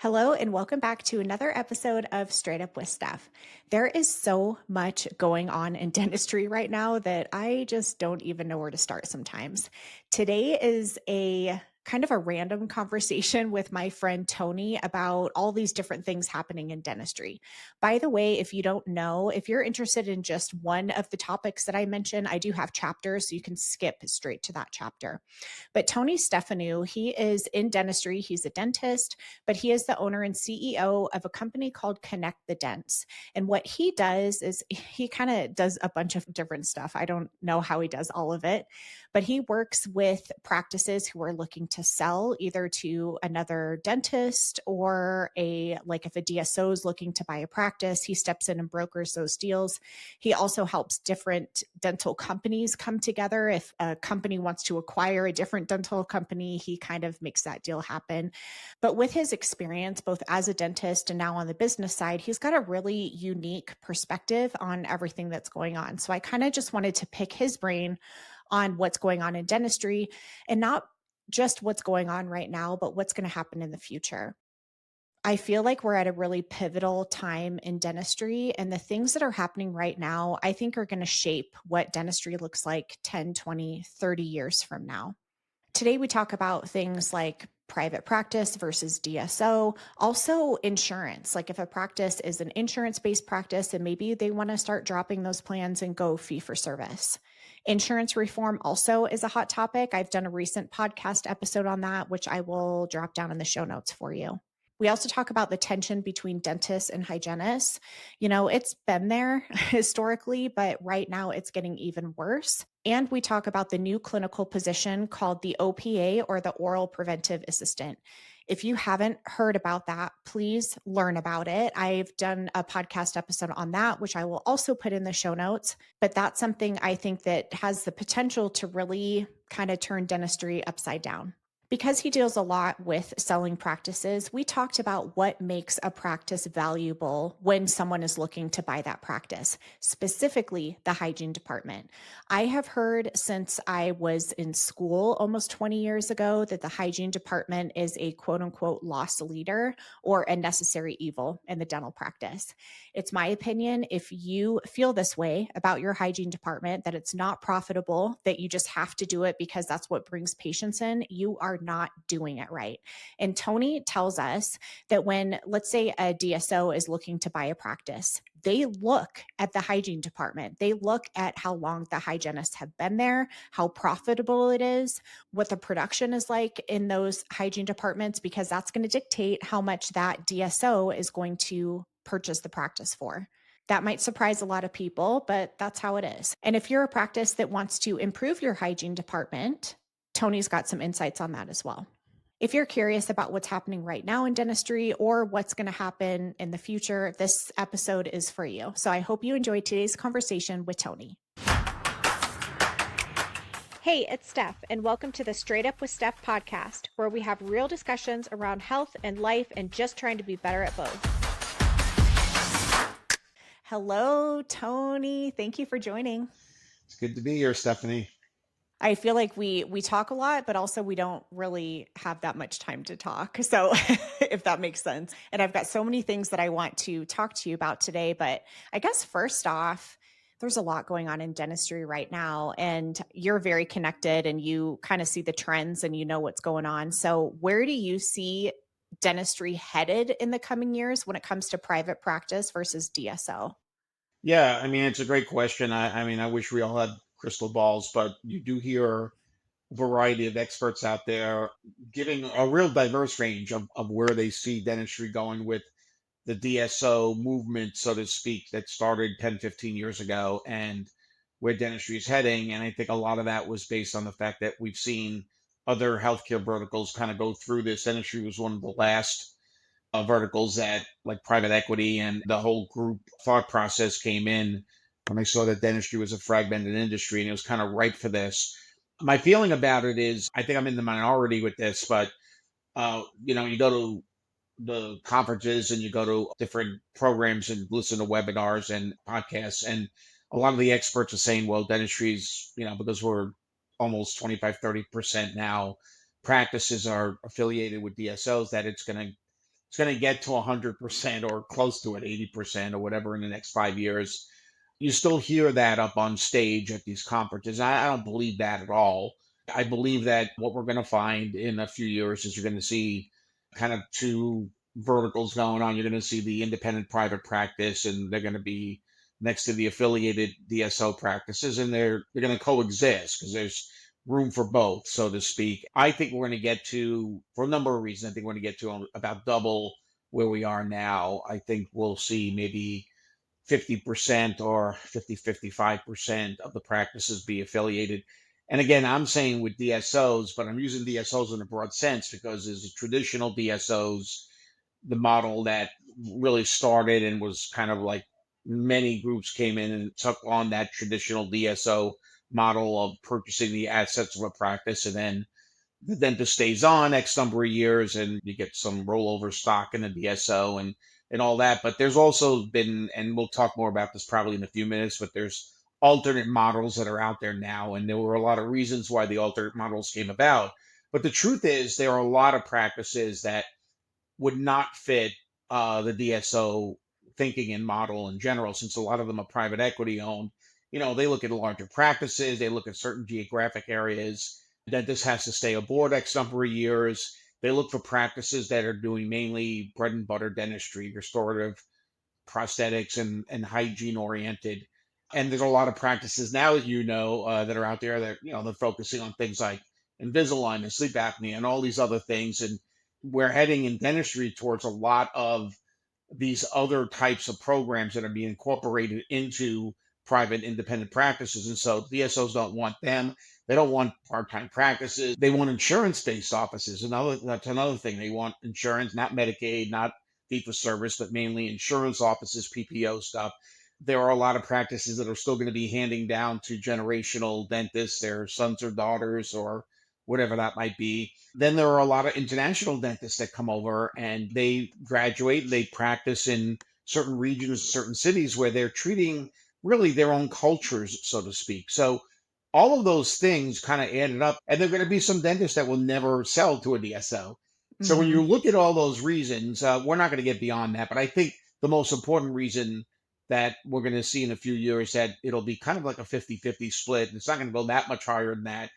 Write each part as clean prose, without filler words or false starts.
Hello, and welcome back to another episode of Straight Up with Steph. There is so much going on in dentistry right now that I just don't even know where to start sometimes. Today is a kind of a random conversation with my friend Tony about all these different things happening in dentistry. By the way, if you don't know, if you're interested in just one of the topics that I mentioned, I do have chapters, so you can skip straight to that chapter. But Tony Stefanou, he is in dentistry, he's a dentist, but he is the owner and CEO of a company called Connect the Dents. And what he does is he kind of does a bunch of different stuff. I don't know how he does all of it, but he works with practices who are looking to sell either to another dentist or like if a DSO is looking to buy a practice, he steps in and brokers those deals. He also helps different dental companies come together. If a company wants to acquire a different dental company, he kind of makes that deal happen. But with his experience, both as a dentist and now on the business side, he's got a really unique perspective on everything that's going on. So I kind of just wanted to pick his brain on what's going on in dentistry and not just what's going on right now, but what's going to happen in the future. I feel like we're at a really pivotal time in dentistry, and the things that are happening right now, I think are going to shape what dentistry looks like 10, 20, 30 years from now. Today, we talk about things like private practice versus DSO, also insurance. Like if a practice is an insurance based practice and maybe they want to start dropping those plans and go fee for service. Insurance reform also is a hot topic. I've done a recent podcast episode on that, which I will drop down in the show notes for you. We also talk about the tension between dentists and hygienists. It's been there historically, but right now it's getting even worse. And we talk about the new clinical position called the OPA, or the oral preventive assistant. If you haven't heard about that, please learn about it. I've done a podcast episode on that, which I will also put in the show notes. But that's something I think that has the potential to really kind of turn dentistry upside down. Because he deals a lot with selling practices, we talked about what makes a practice valuable when someone is looking to buy that practice, specifically the hygiene department. I have heard since I was in school almost 20 years ago that the hygiene department is a quote unquote loss leader or a necessary evil in the dental practice. It's my opinion, if you feel this way about your hygiene department, that it's not profitable, that you just have to do it because that's what brings patients in, you are not doing it right. And Tony tells us that when, let's say, a DSO is looking to buy a practice, they look at the hygiene department. They look at how long the hygienists have been there, how profitable it is, what the production is like in those hygiene departments, because that's going to dictate how much that DSO is going to purchase the practice for. That might surprise a lot of people, but that's how it is. And if you're a practice that wants to improve your hygiene department, Tony's got some insights on that as well. If you're curious about what's happening right now in dentistry or what's going to happen in the future, this episode is for you. So I hope you enjoyed today's conversation with Tony. Hey, it's Steph, and welcome to the Straight Up with Steph podcast, where we have real discussions around health and life and just trying to be better at both. Hello, Tony. Thank you for joining. It's good to be here, Stephanie. I feel like we talk a lot, but also we don't really have that much time to talk. So if that makes sense. And I've got so many things that I want to talk to you about today. But I guess first off, there's a lot going on in dentistry right now, and you're very connected and you kind of see the trends and you know what's going on. So where do you see dentistry headed in the coming years when it comes to private practice versus DSO? Yeah, I mean, it's a great question. I wish we all had crystal balls, but you do hear a variety of experts out there giving a real diverse range of where they see dentistry going with the DSO movement, so to speak, that started 10, 15 years ago and where dentistry is heading. And I think a lot of that was based on the fact that we've seen other healthcare verticals kind of go through this. Dentistry was one of the last verticals that, like private equity and the whole group thought process, came in when I saw that dentistry was a fragmented industry and it was kind of ripe for this. My feeling about it is I think I'm in the minority with this, but you go to the conferences and you go to different programs and listen to webinars and podcasts, and a lot of the experts are saying, well, dentistry's, because we're almost 25, 30% now, practices are affiliated with DSOs, that it's going to it's going to get to 100% or close to it, 80% or whatever in the next 5 years. You still hear that up on stage at these conferences. I don't believe that at all. I believe that what we're going to find in a few years is you're going to see kind of two verticals going on. You're going to see the independent private practice, and they're going to be next to the affiliated DSO practices, and they're going to coexist because there's room for both, so to speak. I think we're going to get to, for a number of reasons, I think we're going to get to about double where we are now. I think we'll see maybe 50% or 55% of the practices be affiliated. And again, I'm saying with DSOs, but I'm using DSOs in a broad sense because there's the traditional DSOs, the model that really started and was kind of like many groups came in and took on that traditional DSO model of purchasing the assets of a practice, and then the dentist stays on X number of years and you get some rollover stock in the DSO and all that. But there's also been, and we'll talk more about this probably in a few minutes, but there's alternate models that are out there now. And there were a lot of reasons why the alternate models came about. But the truth is, there are a lot of practices that would not fit the DSO thinking and model in general, since a lot of them are private equity owned. They look at larger practices, they look at certain geographic areas. Dentist has to stay aboard X number of years. They look for practices that are doing mainly bread and butter dentistry, restorative prosthetics, and hygiene oriented. And there's a lot of practices now, that are out there that, they're focusing on things like Invisalign and sleep apnea and all these other things. And we're heading in dentistry towards a lot of these other types of programs that are being incorporated into private independent practices. And so DSOs don't want them. They don't want part-time practices. They want insurance-based offices. That's another thing. They want insurance, not Medicaid, not fee for service, but mainly insurance offices, PPO stuff. There are a lot of practices that are still going to be handing down to generational dentists, their sons or daughters, or whatever that might be. Then there are a lot of international dentists that come over and they graduate, they practice in certain regions, certain cities where they're treating really their own cultures, so to speak. So all of those things kind of added up, and there are going to be some dentists that will never sell to a DSO. So when Hmm. you look at all those reasons, we're not going to get beyond that. But I think the most important reason that we're going to see in a few years that it'll be kind of like a 50-50 split. It's not going to go that much higher than that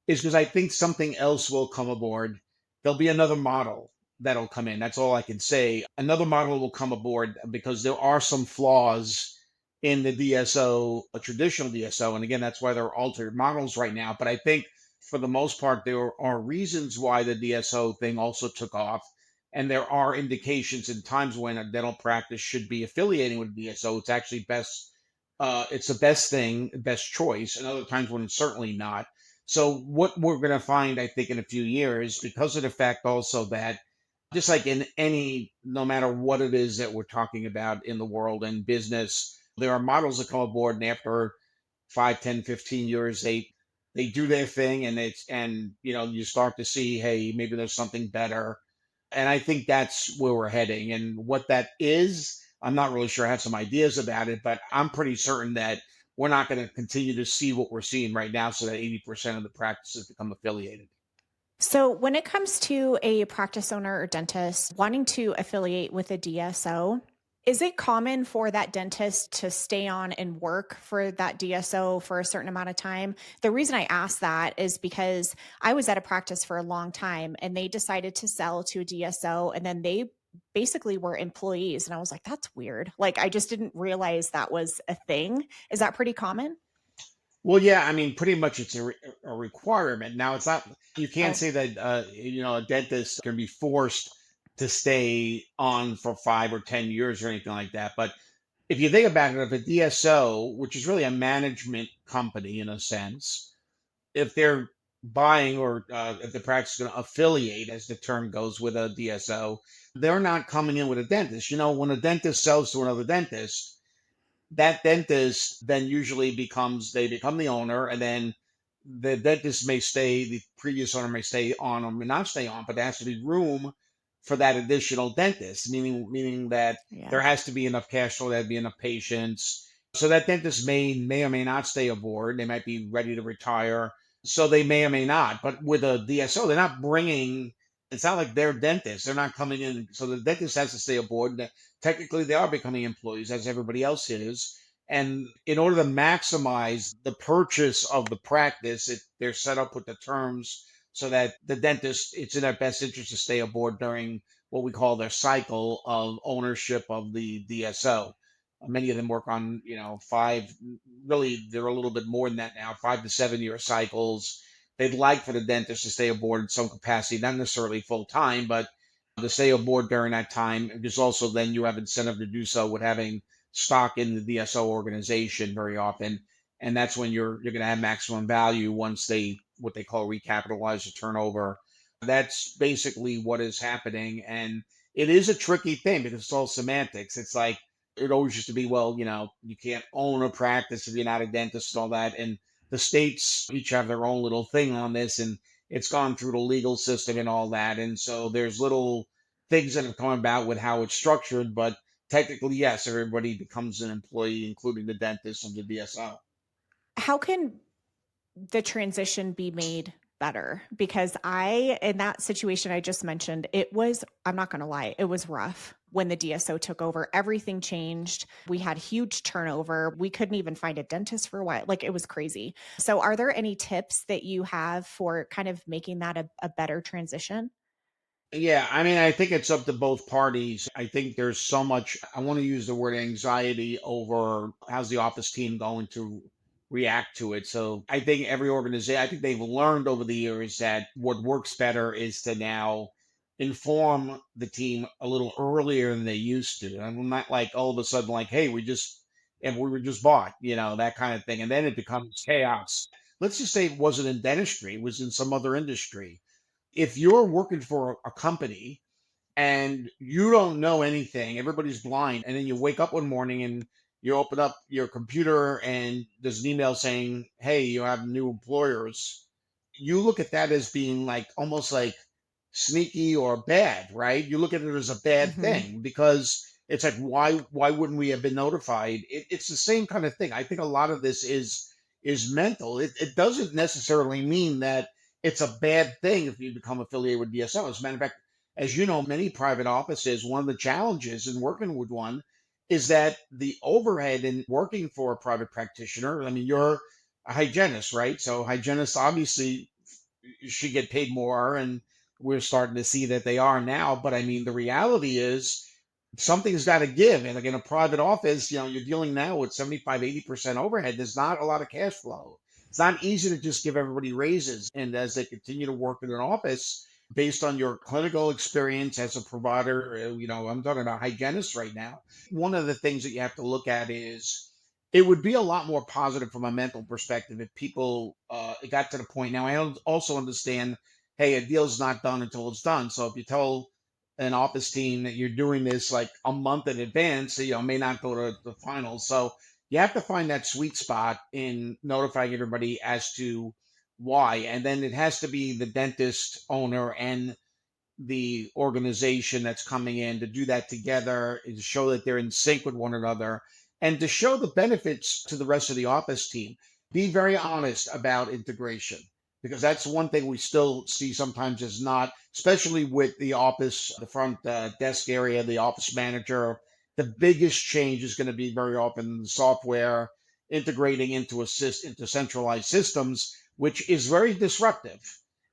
is because I think something else will come aboard. There'll be another model that'll come in. That's all I can say. Another model will come aboard because there are some flaws in the DSO, a traditional DSO. And again, that's why there are altered models right now. But I think for the most part, there are reasons why the DSO thing also took off. And there are indications in times when a dental practice should be affiliating with DSO. It's actually best, it's the best thing, best choice. And other times when it's certainly not. So what we're going to find, I think, in a few years, because of the fact also that just like in any, no matter what it is that we're talking about in the world and business, there are models that come aboard and after 5, 10, 15 years, they do their thing and you start to see, hey, maybe there's something better. And I think that's where we're heading. And what that is, I'm not really sure. I have some ideas about it, but I'm pretty certain that we're not going to continue to see what we're seeing right now so that 80% of the practices become affiliated. So, when it comes to a practice owner or dentist wanting to affiliate with a DSO, is it common for that dentist to stay on and work for that DSO for a certain amount of time? The reason I ask that is because I was at a practice for a long time and they decided to sell to a DSO and then they basically were employees. And I was like, that's weird. Like, I just didn't realize that was a thing. Is that pretty common? Well, yeah, I mean, pretty much it's a requirement. Now, it's not, you can't Oh, say that, a dentist can be forced to stay on for 5 or 10 years or anything like that. But if you think about it, if a DSO, which is really a management company in a sense, if they're buying or if the practice is going to affiliate, as the term goes, with a DSO, they're not coming in with a dentist. When a dentist sells to another dentist, that dentist then usually they become the owner, and then the dentist may stay, the previous owner may stay on or may not stay on, but there has to be room for that additional dentist, meaning that yeah. there has to be enough cash flow, there has to be enough patients. So that dentist may or may not stay aboard. They might be ready to retire. So they may or may not. But with a DSO, they're not bringing It's not like they're dentists. They're not coming in. So the dentist has to stay aboard. Technically, they are becoming employees as everybody else is. And in order to maximize the purchase of the practice, they're set up with the terms so that the dentist, it's in their best interest to stay aboard during what we call their cycle of ownership of the DSO. Many of them work on, five, really, they're a little bit more than that now, 5 to 7 year cycles. They'd like for the dentist to stay aboard in some capacity, not necessarily full time, but to stay aboard during that time. Because also then you have incentive to do so with having stock in the DSO organization very often, and that's when you're going to have maximum value once they what they call recapitalize the turnover. That's basically what is happening, and it is a tricky thing because it's all semantics. It's like it always used to be, well, you can't own a practice if you're not a dentist and all that, and the states each have their own little thing on this, and it's gone through the legal system and all that. And so there's little things that have come about with how it's structured, but technically, yes, everybody becomes an employee, including the dentist and the DSO. How can the transition be made better? Because in that situation I just mentioned, I'm not going to lie, it was rough when the DSO took over. Everything changed. We had huge turnover. We couldn't even find a dentist for a while. Like, it was crazy. So, are there any tips that you have for kind of making that a better transition? Yeah, I mean, I think it's up to both parties. I think there's so much, I want to use the word anxiety over how's the office team going to react to it. So I think every organization, I think they've learned over the years that what works better is to now inform the team a little earlier than they used to. I'm not like all of a sudden like, hey, and we were just bought, that kind of thing. And then it becomes chaos. Let's just say it wasn't in dentistry, it was in some other industry. If you're working for a company and you don't know anything, everybody's blind, and then you wake up one morning and you open up your computer and there's an email saying, "Hey, you have new employers." You look at that as being like almost like sneaky or bad, right? You look at it as a bad Mhm. thing because it's like why wouldn't we have been notified? It's the same kind of thing. I think a lot of this is mental. It doesn't necessarily mean that it's a bad thing if you become affiliated with DSO. As a matter of fact, as you know, many private offices, one of the challenges in working with one is that the overhead in working for a private practitioner. I mean, you're a hygienist, right? So hygienists obviously should get paid more, and we're starting to see that they are now. But I mean, the reality is something's got to give. And like in a private office, you're dealing now with 75, 80% overhead. There's not a lot of cash flow. It's not easy to just give everybody raises. And as they continue to work in an office, based on your clinical experience as a provider, I'm talking about hygienists right now. One of the things that you have to look at is it would be a lot more positive from a mental perspective if people it got to the point. Now, also understand, hey, a deal's not done until it's done. So if you tell an office team that you're doing this like a month in advance, may not go to the finals. So you have to find that sweet spot in notifying everybody as to why. And then it has to be the dentist owner and the organization that's coming in to do that together, to show that they're in sync with one another, and to show the benefits to the rest of the office team. Be very honest about integration because that's one thing we still see sometimes is not, especially with the office, the front desk area, the office manager. The biggest change is going to be very often the software integrating into centralized systems, which is very disruptive.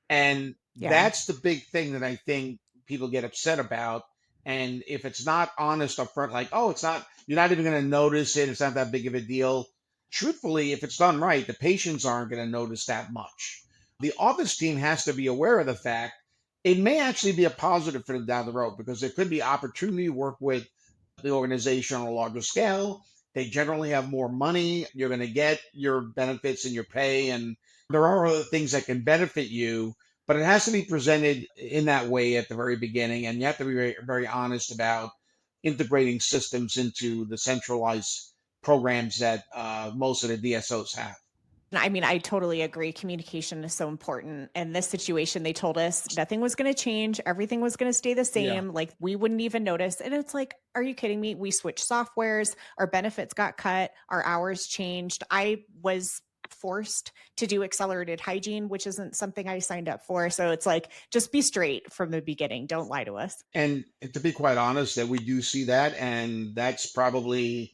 And Yeah. that's the big thing that I think people get upset about. And if it's not honest up front, like, oh, it's not, you're not even going to notice it, it's not that big of a deal. Truthfully, if it's done right, the patients aren't going to notice that much. The office team has to be aware of the fact it may actually be a positive for them down the road because there could be opportunity to work with the organization on a larger scale. They generally have more money. You're going to get your benefits and your pay, and there are other things that can benefit you, but it has to be presented in that way at the very beginning. And you have to be very, very honest about integrating systems into the centralized programs that most of the DSOs have. I mean, I totally agree. Communication is so important. In this situation, they told us nothing was going to change. Everything was going to stay the Yeah. same. Like, we wouldn't even notice. And it's like, are you kidding me? We switched softwares. Our benefits got cut. Our hours changed. I was forced to do accelerated hygiene, which isn't something I signed up for. So it's like, just be straight from the beginning. Don't lie to us. And to be quite honest, that we do see that, and that's probably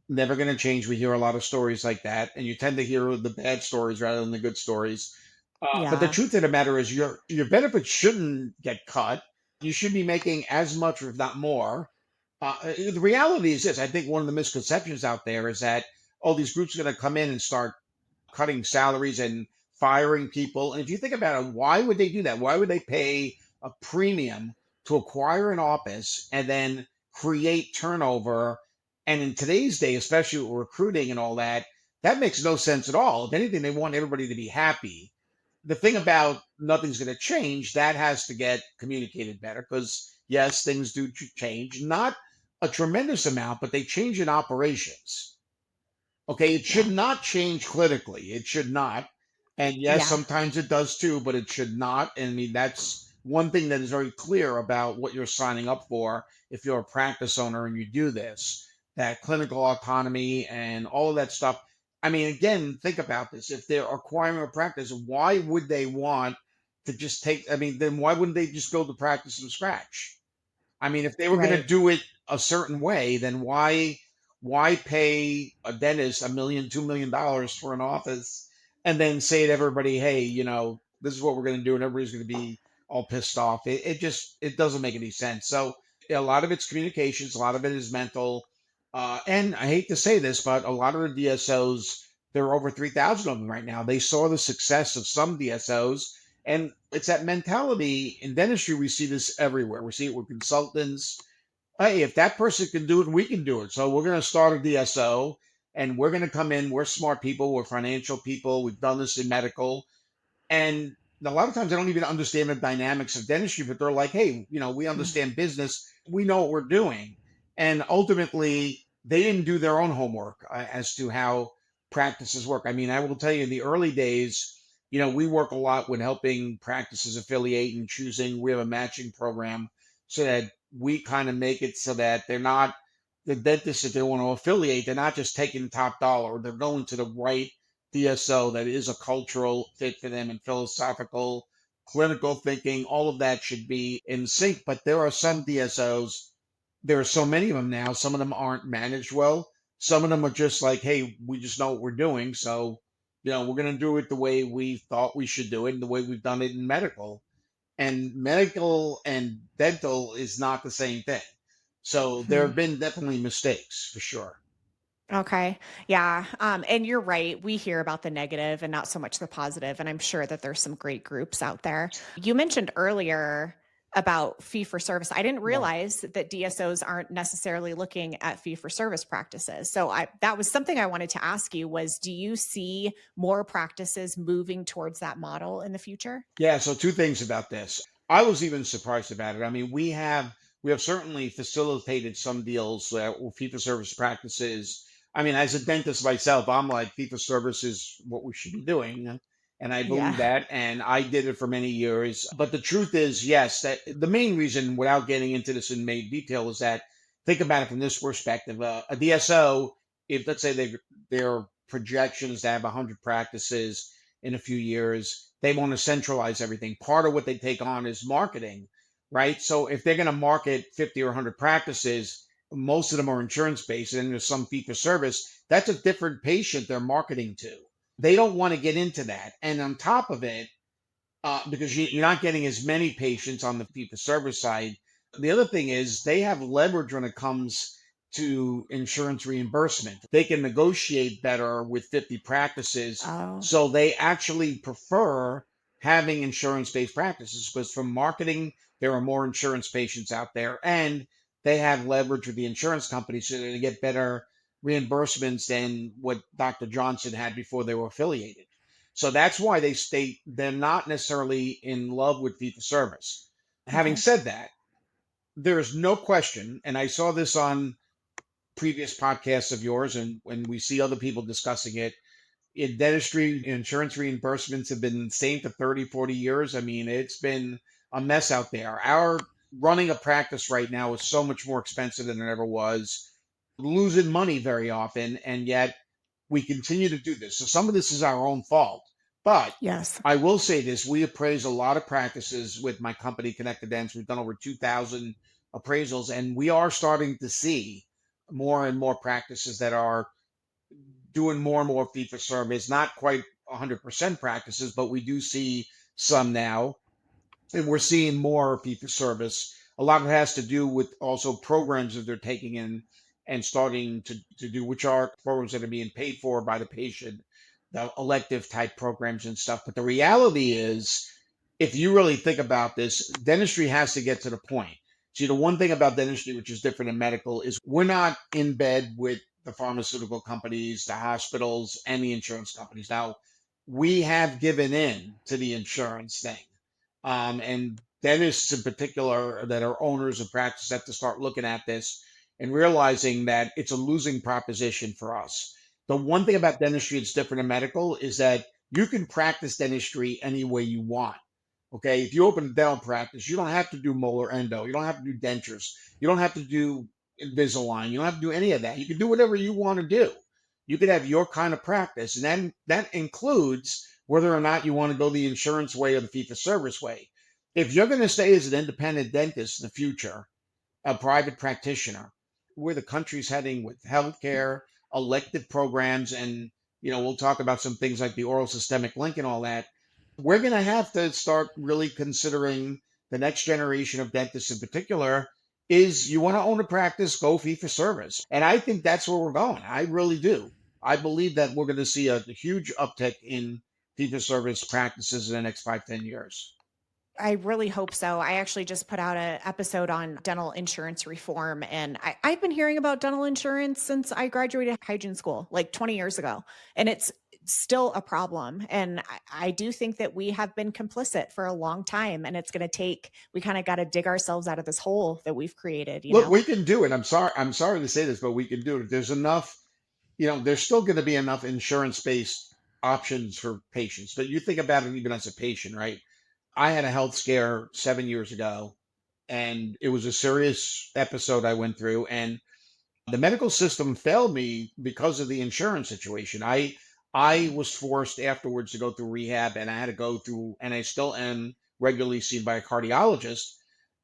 never going to change. We hear a lot of stories like that, and you tend to hear the bad stories rather than the good stories. But the Yeah. truth of the matter is, your benefits shouldn't get cut. You should be making as much, or if not more. The reality is this: I think one of the misconceptions out there is that all these groups are going to come in and start cutting salaries and firing people. And if you think about it, why would they do that? Why would they pay a premium to acquire an office and then create turnover? And in today's day, especially with recruiting and all that, that makes no sense at all. If anything, they want everybody to be happy. The thing about nothing's going to change, that has to get communicated better because, yes, things do change. Not a tremendous amount, but they change in operations. Okay, it should Yeah. not change clinically. It should not. And yes, Yeah. sometimes it does too, but it should not. And I mean, that's one thing that is very clear about what you're signing up for if you're a practice owner and you do this, that clinical autonomy and all of that stuff. I mean, again, think about this. If they're acquiring a practice, why would they want to just take, I mean, then why wouldn't they just build the practice from scratch? I mean, if they were going to Right. do it a certain way, then why pay a dentist $1 million, $2 million for an office and then say to everybody, hey, this is what we're going to do, and everybody's going to be all pissed off. It just it doesn't make any sense. So a lot of it's communications, a lot of it is mental, and I hate to say this, but a lot of the DSOs, there are over 3,000 of them right now. They saw the success of some DSOs, and it's that mentality in dentistry. We see this everywhere. We see it with consultants. Hey, if that person can do it, we can do it. So we're going to start a DSO, and we're going to come in. We're smart people. We're financial people. We've done this in medical. And a lot of times they don't even understand the dynamics of dentistry, but they're like, hey, we Mm. understand business. We know what we're doing. And ultimately, they didn't do their own homework as to how practices work. I mean, I will tell you in the early days, we work a lot with helping practices affiliate and choosing. We have a matching program so that we kind of make it so that they're not the dentists, if they want to affiliate, they're not just taking top dollar. They're going to the right DSO that is a cultural fit for them and philosophical, clinical thinking. All of that should be in sync. But there are some DSOs, there are so many of them now. Some of them aren't managed well. Some of them are just like, hey, we just know what we're doing. So, we're going to do it the way we thought we should do it and the way we've done it in medical. And medical and dental is not the same thing. So there Hmm. have been definitely mistakes for sure. Okay. Yeah. And you're right. We hear about the negative and not so much the positive. And I'm sure that there's some great groups out there. You mentioned earlier about fee for service. I didn't Yeah. realize that DSOs aren't necessarily looking at fee for service practices. So that was something I wanted to ask you was, do you see more practices moving towards that model in the future? Yeah, so two things about this. I was even surprised about it. I mean, we have certainly facilitated some deals with fee for service practices. I mean, as a dentist myself, I'm like fee for service is what we should be doing, and I believe Yeah. that, and I did it for many years. But the truth is, yes, that the main reason, without getting into this in main detail, is that think about it from this perspective: a DSO, if let's say their projections to have 100 practices in a few years. They want to centralize everything. Part of what they take on is marketing, right? So if they're going to market 50 or 100 practices, most of them are insurance based, and there's some fee for service. That's a different patient they're marketing to. They don't want to get into that. And on top of it, because you're not getting as many patients on the fee for service side. The other thing is they have leverage when it comes to insurance reimbursement. They can negotiate better with 50 practices. Oh, So they actually prefer having insurance based practices because from marketing, there are more insurance patients out there and they have leverage with the insurance companies so they get better reimbursements than what Dr. Johnson had before they were affiliated. So that's why they state they're not necessarily in love with fee for service. Having okay. said that, there is no question, and I saw this on previous podcasts of yours, and when we see other people discussing it, in dentistry, insurance reimbursements have been the same for 30, 40 years. I mean, it's been a mess out there. Our running a practice right now is so much more expensive than it ever was, losing money very often, and yet we continue to do this. So some of this is our own fault. But Yes. I will say this, we appraise a lot of practices with my company, Connected Dents. We've done over 2,000 appraisals, and we are starting to see more and more practices that are doing more and more fee for service, not quite 100% practices, but we do see some now, and we're seeing more fee for service. A lot of it has to do with also programs that they're taking in and starting to do, which are programs that are being paid for by the patient, the elective type programs and stuff. But the reality is, if you really think about this, dentistry has to get to the point. See, the one thing about dentistry, which is different in medical, is we're not in bed with the pharmaceutical companies, the hospitals, and the insurance companies. Now, we have given in to the insurance thing. And dentists in particular that are owners of practice have to start looking at this and realizing that it's a losing proposition for us. The one thing about dentistry that's different in medical is that you can practice dentistry any way you want. Okay, if you open a dental practice, you don't have to do molar endo, you don't have to do dentures, you don't have to do Invisalign, you don't have to do any of that. You can do whatever you want to do. You could have your kind of practice, and then that includes whether or not you want to go the insurance way or the fee for service way. If you're going to stay as an independent dentist in the future, a private practitioner, where the country's heading with healthcare, elective programs, and we'll talk about some things like the oral systemic link and all that. We're going to have to start really considering the next generation of dentists in particular. Is you want to own a practice, go fee for service. And I think that's where we're going. I really do. I believe that we're going to see a huge uptick in fee for service practices in the next 5, 10 years. I really hope so. I actually just put out an episode on dental insurance reform, and I've been hearing about dental insurance since I graduated hygiene school, like 20 years ago, and it's still a problem. And I do think that we have been complicit for a long time, and it's going to take, we kind of got to dig ourselves out of this hole that we've created, you Look, know? we can do it. I'm sorry to say this, but we can do it. There's enough, there's still going to be enough insurance-based options for patients. But you think about it even as a patient, right? I had a health scare 7 years ago, and it was a serious episode I went through, and the medical system failed me because of the insurance situation. I was forced afterwards to go through rehab, and I had to go through, and I still am regularly seen by a cardiologist.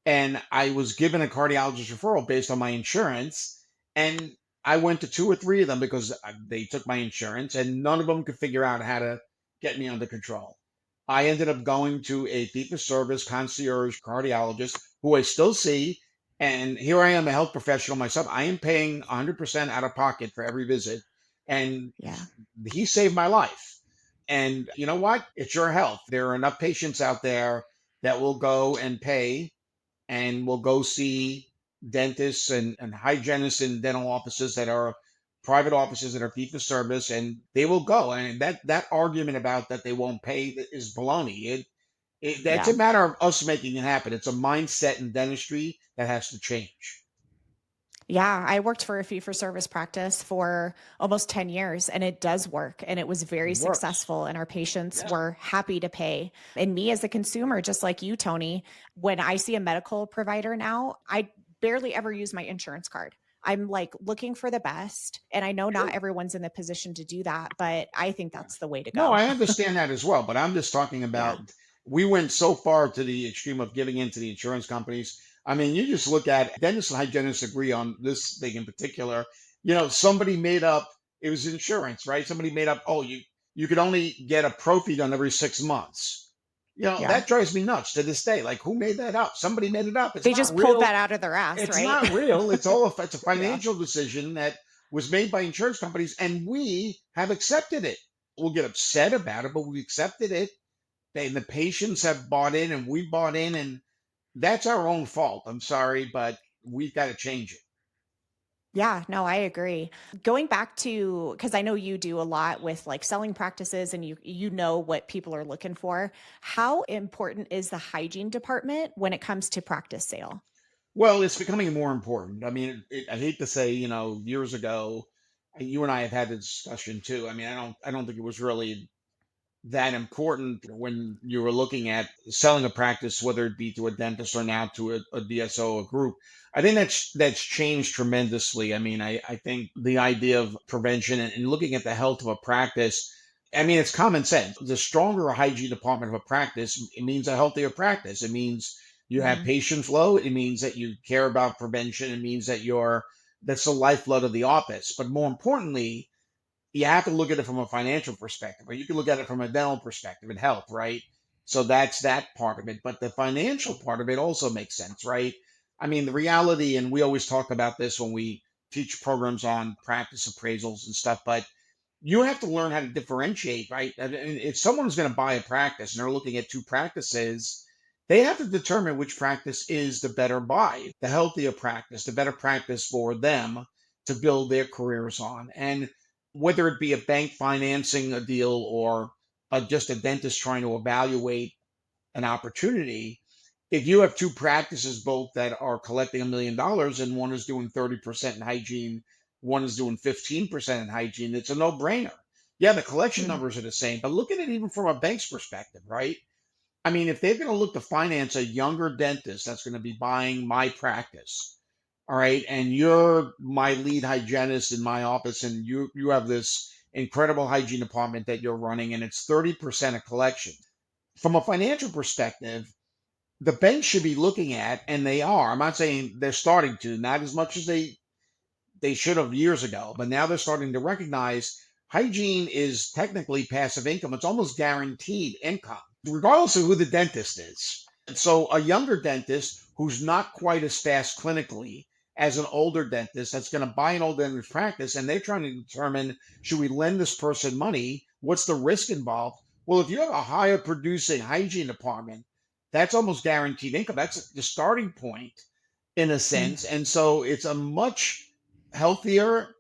And I was given a cardiologist referral based on my insurance, and I went to two or three of them because they took my insurance, and none of them could figure out how to get me under control. I ended up going to a fee for service concierge cardiologist who I still see, and here I am, a health professional myself. I am paying 100% out of pocket for every visit. And Yeah. he saved my life. And you know what? It's your health. There are enough patients out there that will go and pay and will go see dentists and hygienists in dental offices that are private offices that are fee for service, and they will go. And that argument about that they won't pay is baloney. It's Yeah. a matter of us making it happen. It's a mindset in dentistry that has to change. Yeah, I worked for a fee for service practice for almost 10 years, and it does work, and it was very It works. successful, and our patients Yeah. were happy to pay. And me as a consumer, just like you, Tony, when I see a medical provider now, I barely ever use my insurance card. I'm like looking for the best, and I know not Sure. everyone's in the position to do that, but I think Yeah. that's the way to No, go. I understand that as well, but I'm just talking Yeah. about we went so far to the extreme of giving in to the insurance companies. I mean, you just look at dentists and hygienists agree on this thing in particular. Somebody made up it was insurance, right? Somebody made up, oh, you could only get a prophy done every 6 months. Yeah. That drives me nuts to this day. Like, who made that up? Somebody made it up. It's They not just pulled real. that out of their ass, It's right? not real. It's a Yeah. financial decision that was made by insurance companies, and we have accepted it. We'll get upset about it, but we accepted it. The patients have bought in, and we bought in, and that's our own fault. I'm sorry, but we've got to change it. Yeah, no, I agree. Going back to, because I know you do a lot with like selling practices and you know what people are looking for. How important is the hygiene department when it comes to practice sale? Well, it's becoming more important. I mean, I hate to say, years ago, you and I have had a discussion too. I mean, I don't think it was really. that important when you were looking at selling a practice, whether it be to a dentist or now to a DSO, a group. I think that's changed tremendously. I mean, I think the idea of prevention and looking at the health of a practice, I mean, it's common sense. The stronger a hygiene department of a practice, it means a healthier practice. It means you have Mhm. patient flow. It means that you care about prevention. It means that that's the lifeblood of the office. But more importantly, you have to look at it from a financial perspective, or you can look at it from a dental perspective and health, right? So that's that part of it. But the financial part of it also makes sense, right? I mean, the reality, and we always talk about this when we teach programs on practice appraisals and stuff, but you have to learn how to differentiate, right? And if someone's going to buy a practice and they're looking at two practices, they have to determine which practice is the better buy, the healthier practice, the better practice for them to build their careers on. And whether it be a bank financing a deal or just a dentist trying to evaluate an opportunity, if you have two practices both that are collecting $1 million and one is doing 30% in hygiene, one is doing 15% in hygiene, it's a no-brainer. Yeah, the collection Mm. numbers are the same, but look at it even from a bank's perspective, right? I mean, if they're going to look to finance a younger dentist that's going to be buying my practice, all right, and you're my lead hygienist in my office, and you have this incredible hygiene department that you're running, and it's 30% of collection. From a financial perspective, the banks should be looking at, and they are. I'm not saying they're starting to, not as much as they should have years ago, but now they're starting to recognize hygiene is technically passive income. It's almost guaranteed income, regardless of who the dentist is. And so a younger dentist who's not quite as fast clinically as an older dentist that's going to buy an old dentist practice and they're trying to determine, should we lend this person money? What's the risk involved? Well, if you have a higher producing hygiene department, that's almost guaranteed income. That's the starting point in a Mm. sense. And so it's a much healthier,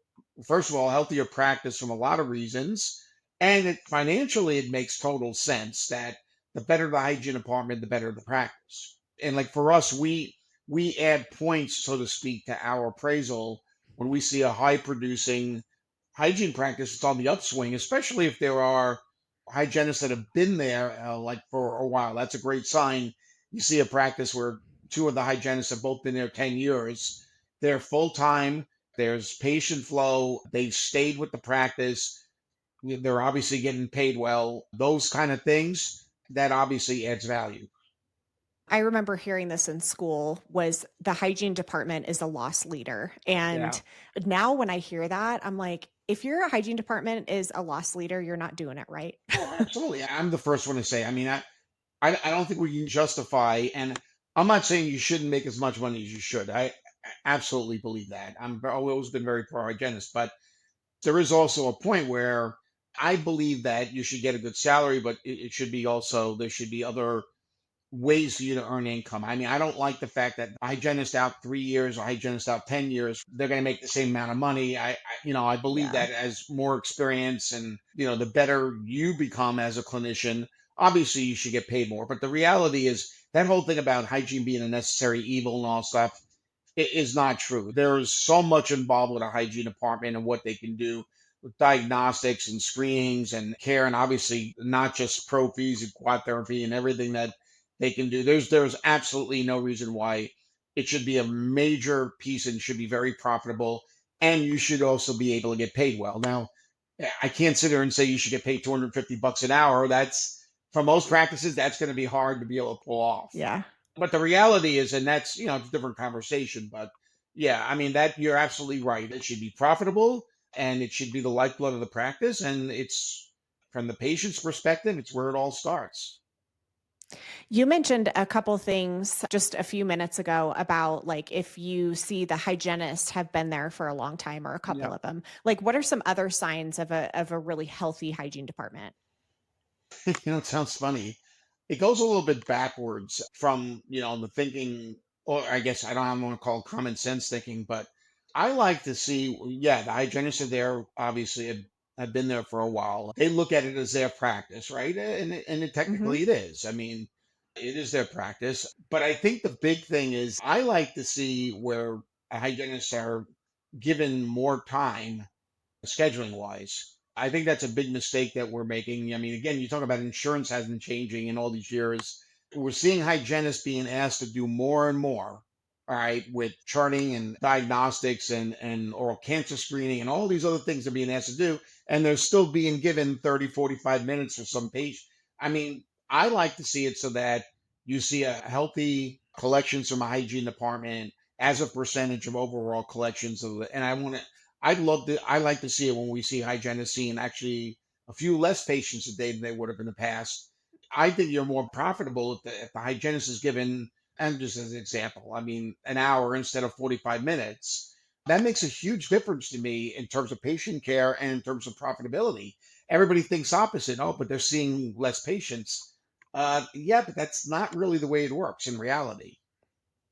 first of all, healthier practice from a lot of reasons. And financially, it makes total sense that the better the hygiene department, the better the practice. And like for us, we add points, so to speak, to our appraisal when we see a high producing hygiene practice. It's on the upswing, especially if there are hygienists that have been there like for a while. That's a great sign. You see a practice where two of the hygienists have both been there 10 years. They're full time. There's patient flow. They've stayed with the practice. They're obviously getting paid well. Those kind of things, that obviously adds value. I remember hearing this in school was the hygiene department is a loss leader. Yeah. And now when I hear that, I'm like, if your hygiene department is a loss leader, you're not doing it right. Oh, absolutely. I'm the first one to say. I mean, I don't think we can justify, and I'm not saying you shouldn't make as much money as you should. I absolutely believe that. I've always been very pro hygienist, but there is also a point where I believe that you should get a good salary, but it should be also, there should be other ways for you to earn income. I mean, I don't like the fact that hygienist out 3 years or hygienist out 10 years, they're going to make the same amount of money. I believe Yeah. that as more experience and, the better you become as a clinician, obviously you should get paid more. But the reality is that whole thing about hygiene being a necessary evil and all stuff, it is not true. There is so much involved with a hygiene department and what they can do with diagnostics and screenings and care, and obviously not just pro fees and quad therapy and everything that they can do. There's absolutely no reason why it should be a major piece and should be very profitable, and you should also be able to get paid well. Now, I can't sit here and say you should get paid $250 an hour. That's, for most practices, that's going to be hard to be able to pull off. Yeah. But the reality is, and that's, it's a different conversation, but yeah, I mean, that you're absolutely right. It should be profitable and it should be the lifeblood of the practice. And it's, from the patient's perspective, it's where it all starts. You mentioned a couple things just a few minutes ago about like if you see the hygienists have been there for a long time or a Yeah. couple of them. Like what are some other signs of a really healthy hygiene department? It sounds funny. It goes a little bit backwards from, the thinking, or I guess I don't want to call it common sense thinking, but I like to see, yeah, the hygienists are there, obviously have been there for a while. They look at it as their practice, right? And Mhm. technically it is. I mean, it is their practice. But I think the big thing is I like to see where hygienists are given more time scheduling wise. I think that's a big mistake that we're making. I mean, again, you talk about insurance hasn't changing in all these years. We're seeing hygienists being asked to do more and more, all right, with charting and diagnostics and oral cancer screening and all these other things they're being asked to do. And they're still being given 30, 45 minutes for some patient. I mean, I like to see it so that you see a healthy collections from a hygiene department as a percentage of overall collections of the, and I like to see it when we see hygienists seeing actually a few less patients a day than they would have in the past. I think you're more profitable if the hygienist is given, and just as an example, I mean, an hour instead of 45 minutes. That makes a huge difference to me in terms of patient care and in terms of profitability. Everybody thinks opposite. Oh, but they're seeing less patients. Yeah, but that's not really the way it works in reality.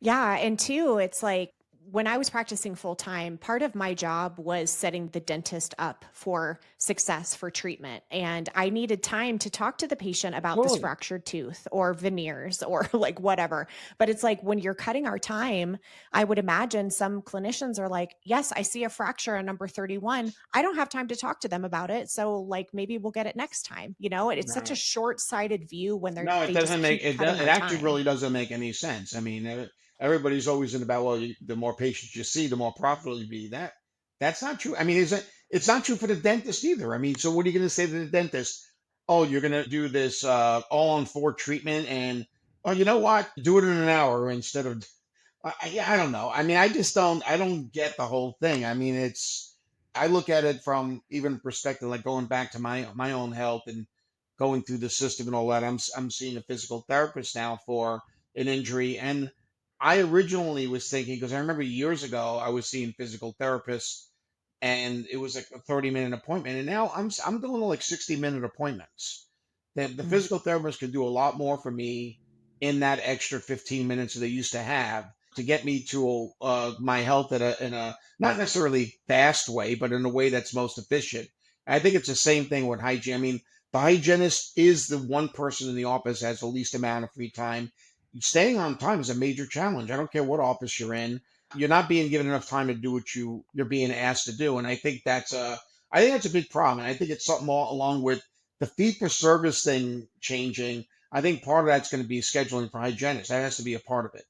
Yeah, and two, it's like when I was practicing full time, part of my job was setting the dentist up for success for treatment. And I needed time to talk to the patient about this Totally. fractured tooth or veneers or like whatever. But it's like when you're cutting our time, I would imagine some clinicians are like, yes, I see a fracture on number 31. I don't have time to talk to them about it. So, like, maybe we'll get it next time. It's such a Right. short sighted view when No, it they just doesn't make keep it. cutting It our actually time. really doesn't make any sense. I mean, everybody's always in about, well, the more patients you see, the more profitable you be. That's not true. I mean, is it? It's not true for the dentist either. I mean, so what are you going to say to the dentist? Oh, you're going to do this all on four treatment, and oh, you know what? Do it in an hour instead of yeah, I don't know. I mean, I don't get the whole thing. I mean, I look at it from even perspective, like going back to my own health and going through the system and all that. I'm seeing a physical therapist now for an injury. And I originally was thinking, because I remember years ago, I was seeing physical therapists and it was like a 30-minute appointment. And now I'm doing like 60-minute appointments. The Mm. physical therapist can do a lot more for me in that extra 15 minutes that they used to have to get me to my health in a not necessarily fast way, but in a way that's most efficient. I think it's the same thing with hygiene. I mean, the hygienist is the one person in the office that has the least amount of free time. Staying on time is a major challenge. I don't care what office you're in. You're not being given enough time to do what you're being asked to do, and I think that's a big problem. And I think it's something all along with the fee for service thing changing. I think part of that's going to be scheduling for hygienists. That has to be a part of it.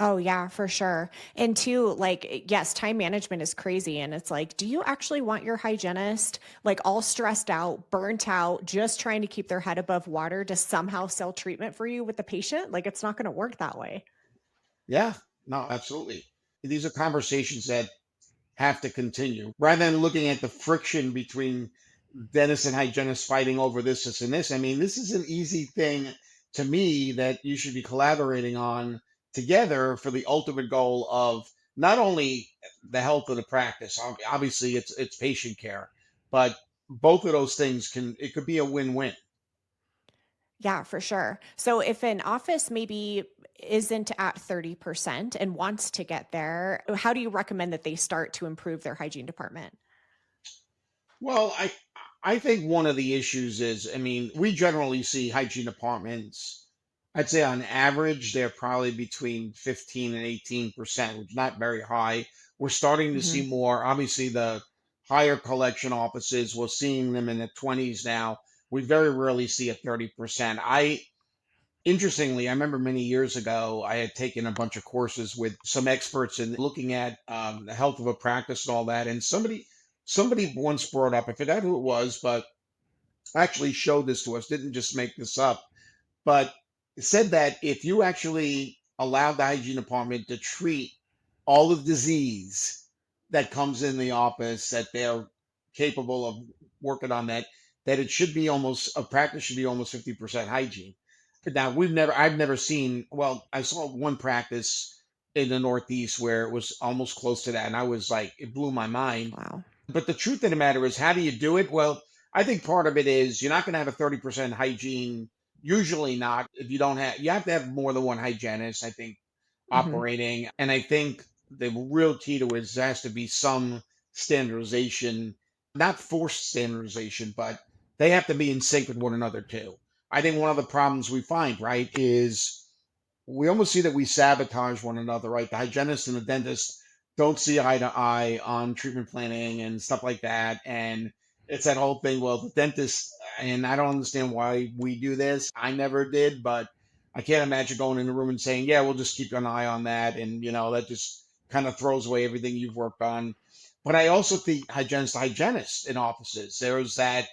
Oh, yeah, for sure. And two, like, yes, time management is crazy. And it's like, do you actually want your hygienist like all stressed out, burnt out, just trying to keep their head above water to somehow sell treatment for you with the patient? Like, it's not going to work that way. Yeah, no, absolutely. These are conversations that have to continue rather than looking at the friction between dentists and hygienists fighting over this, and this. I mean, this is an easy thing to me that you should be collaborating on together for the ultimate goal of not only the health of the practice, obviously it's patient care, but both of those things it could be a win-win. Yeah, for sure. So if an office maybe isn't at 30% and wants to get there, how do you recommend that they start to improve their hygiene department? Well, I think one of the issues is, I mean, we generally see hygiene departments. I'd say on average, they're probably between 15 and 18%, which is not very high. We're starting to Hmm. see more. Obviously, the higher collection offices, we're seeing them in the 20s now. We very rarely see a 30%. Interestingly, I remember many years ago, I had taken a bunch of courses with some experts in looking at the health of a practice and all that. And somebody once brought up, I forgot who it was, but actually showed this to us, didn't just make this up, but said that if you actually allow the hygiene department to treat all the disease that comes in the office, that they're capable of working on that it should be almost a practice should be almost 50% hygiene. Now I've never seen, well, I saw one practice in the Northeast where it was almost close to that. And I was like, it blew my mind. Wow. But the truth of the matter is, how do you do it? Well, I think part of it is you're not going to have a 30% hygiene. Usually not. If you don't have, you have to have more than one hygienist, I think, Hmm. operating. And I think the real key to it is there has to be some standardization, not forced standardization, but they have to be in sync with one another too. I think one of the problems we find, right, is we almost see that we sabotage one another, right? The hygienist and the dentist don't see eye to eye on treatment planning and stuff like that. And It's that whole thing. Well, the dentist, and I don't understand why we do this. I never did, but I can't imagine going in the room and saying, "Yeah, we'll just keep an eye on that," and that just kind of throws away everything you've worked on. But I also think hygienists in offices, there's that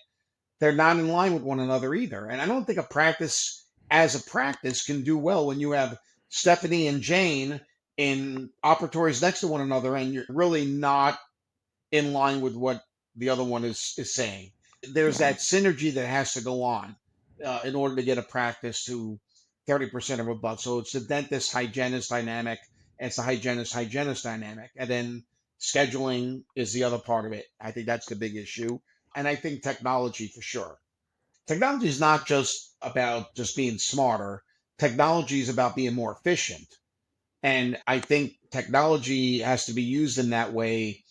they're not in line with one another either, and I don't think a practice as a practice can do well when you have Stephanie and Jane in operatories next to one another, and you're really not in line with what the other one is saying. There's Yeah. that synergy that has to go on in order to get a practice to 30% of a buck. So it's the dentist hygienist dynamic, and it's the hygienist dynamic, and then scheduling is the other part of it. I think that's the big issue, and I think technology for sure. Technology is not just about just being smarter. Technology is about being more efficient, and I think technology has to be used in that way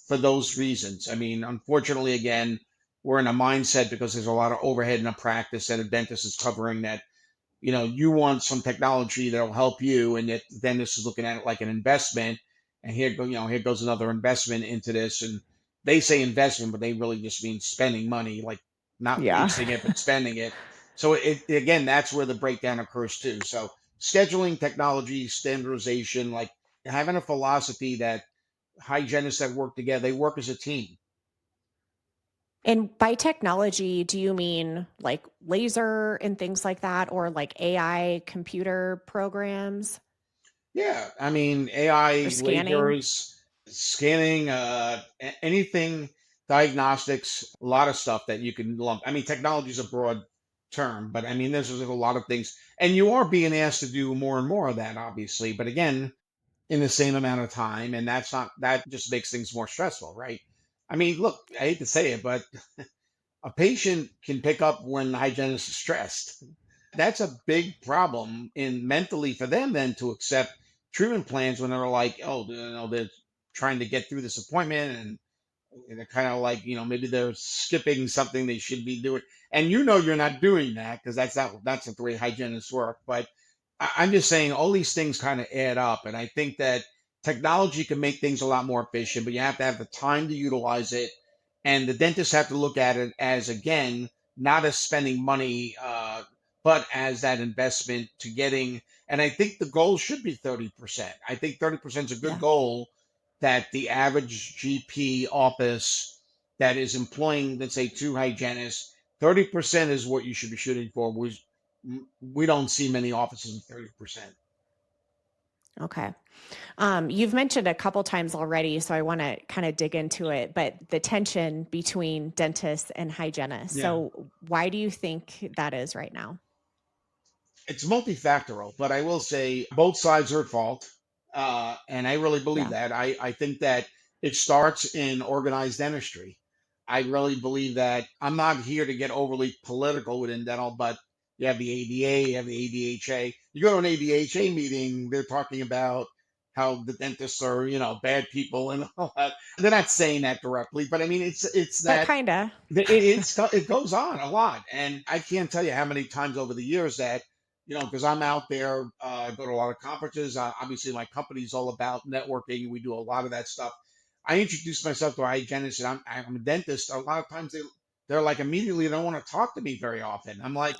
for those reasons. I mean, unfortunately, again, we're in a mindset because there's a lot of overhead in a practice that a dentist is covering that, you want some technology that'll help you, and yet the dentist is looking at it like an investment. And here goes another investment into this. And they say investment, but they really just mean spending money, like not Yeah. wasting it, but spending it. So again, that's where the breakdown occurs too. So scheduling, technology, standardization, like having a philosophy that hygienists that work together, they work as a team. And by technology, do you mean like laser and things like that, or like AI computer programs Yeah, I mean or AI, scanning? lasers, scanning, anything, diagnostics, a lot of stuff that you can lump. I mean, technology is a broad term, but I mean, there's a lot of things, and you are being asked to do more and more of that, obviously. But again, in the same amount of time, and that just makes things more stressful, right? I mean, look, I hate to say it, but a patient can pick up when the hygienist is stressed. That's a big problem in mentally for them then to accept treatment plans when they're like, oh, they're trying to get through this appointment, and they're kind of like, maybe they're skipping something they should be doing. And you're not doing that because that's not the way hygienists work. But I'm just saying all these things kind of add up. And I think that technology can make things a lot more efficient, but you have to have the time to utilize it. And the dentists have to look at it as, again, not as spending money, but as that investment to getting. And I think the goal should be 30%. I think 30% is a good Yeah. goal that the average GP office that is employing, let's say, two hygienists, 30% is what you should be shooting for. We don't see many offices with 30%. Okay. You've mentioned a couple times already, so I want to kind of dig into it, but the tension between dentists and hygienists. Yeah. So, why do you think that is right now? It's multifactorial, but I will say both sides are at fault. And I really believe Yeah. that. I think that it starts in organized dentistry. I really believe that. I'm not here to get overly political within dental, but you have the ADA, you have the ADHA. You go to an ADHA meeting, they're talking about how the dentists are, bad people and all that. They're not saying that directly, but I mean, it's But that kinda. it goes on a lot, and I can't tell you how many times over the years that because I'm out there, I go to a lot of conferences. Obviously, my company's all about networking. We do a lot of that stuff. I introduce myself to a hygienist, and I'm a dentist. A lot of times they're like immediately they don't want to talk to me very often. I'm like,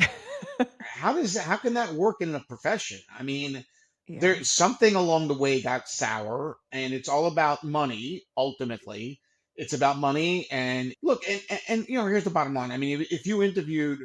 how can that work in a profession? I mean, Yeah. there's something along the way got sour, and it's all about money ultimately. It's about money. And look, and here's the bottom line. I mean, if you interviewed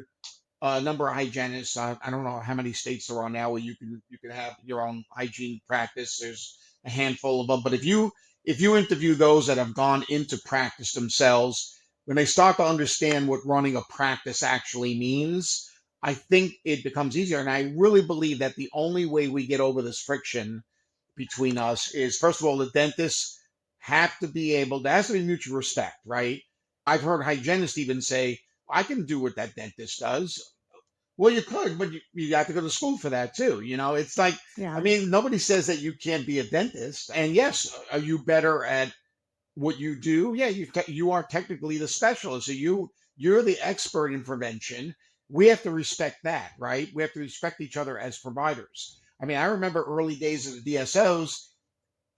a number of hygienists, I don't know how many states there are now where you can have your own hygiene practice. There's a handful of them, but if you interview those that have gone into practice themselves, when they start to understand what running a practice actually means, I think it becomes easier. And I really believe that the only way we get over this friction between us is, first of all, the dentists have to be able, there has to be mutual respect, right? I've heard hygienists even say, I can do what that dentist does. Well, you could, but you have to go to school for that too. It's like, I Yeah. mean, nobody says that you can't be a dentist. And yes, are you better at what you do? Yeah, you are technically the specialist. So you're the expert in prevention. We have to respect that, right? We have to respect each other as providers. I mean, I remember early days of the DSOs.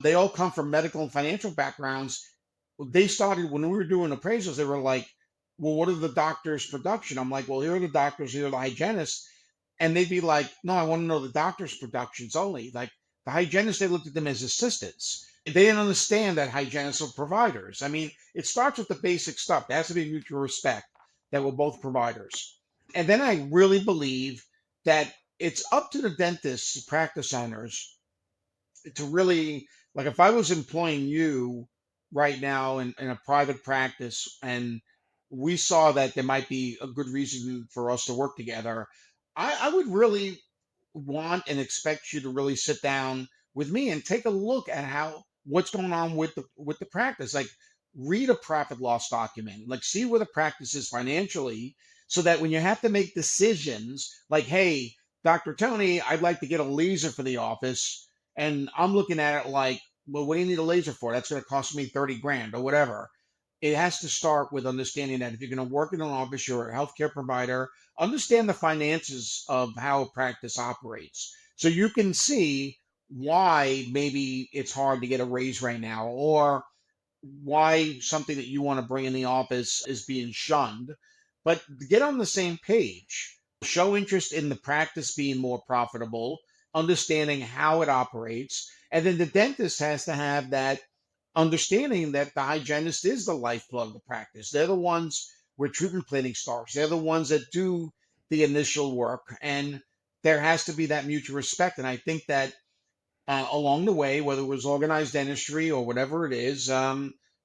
They all come from medical and financial backgrounds. They started when we were doing appraisals. They were like, well, what are the doctor's production? I'm like, well, here are the doctors, here are the hygienists. And they'd be like, no, I want to know the doctor's productions only. Like the hygienists, they looked at them as assistants. They didn't understand that hygienists are providers. I mean, it starts with the basic stuff. There has to be mutual respect that we're both providers. And then I really believe that it's up to the dentists, practice owners, to really, like, if I was employing you right now in a private practice and we saw that there might be a good reason for us to work together, I would really want and expect you to really sit down with me and take a look at how what's going on with the practice. Like, read a profit loss document, like see where the practice is financially, so that when you have to make decisions, like, hey, Dr. Tony, I'd like to get a laser for the office, and I'm looking at it like, well, what do you need a laser for? That's going to cost me 30 grand or whatever. It has to start with understanding that if you're going to work in an office, you're a healthcare provider, understand the finances of how a practice operates. So you can see why maybe it's hard to get a raise right now, or why something that you want to bring in the office is being shunned. But get on the same page. Show interest in the practice being more profitable, understanding how it operates. And then the dentist has to have that understanding that the hygienist is the lifeblood of the practice. They're the ones where treatment planning starts. They're the ones that do the initial work. And there has to be that mutual respect. And I think that along the way, whether it was organized dentistry or whatever it is,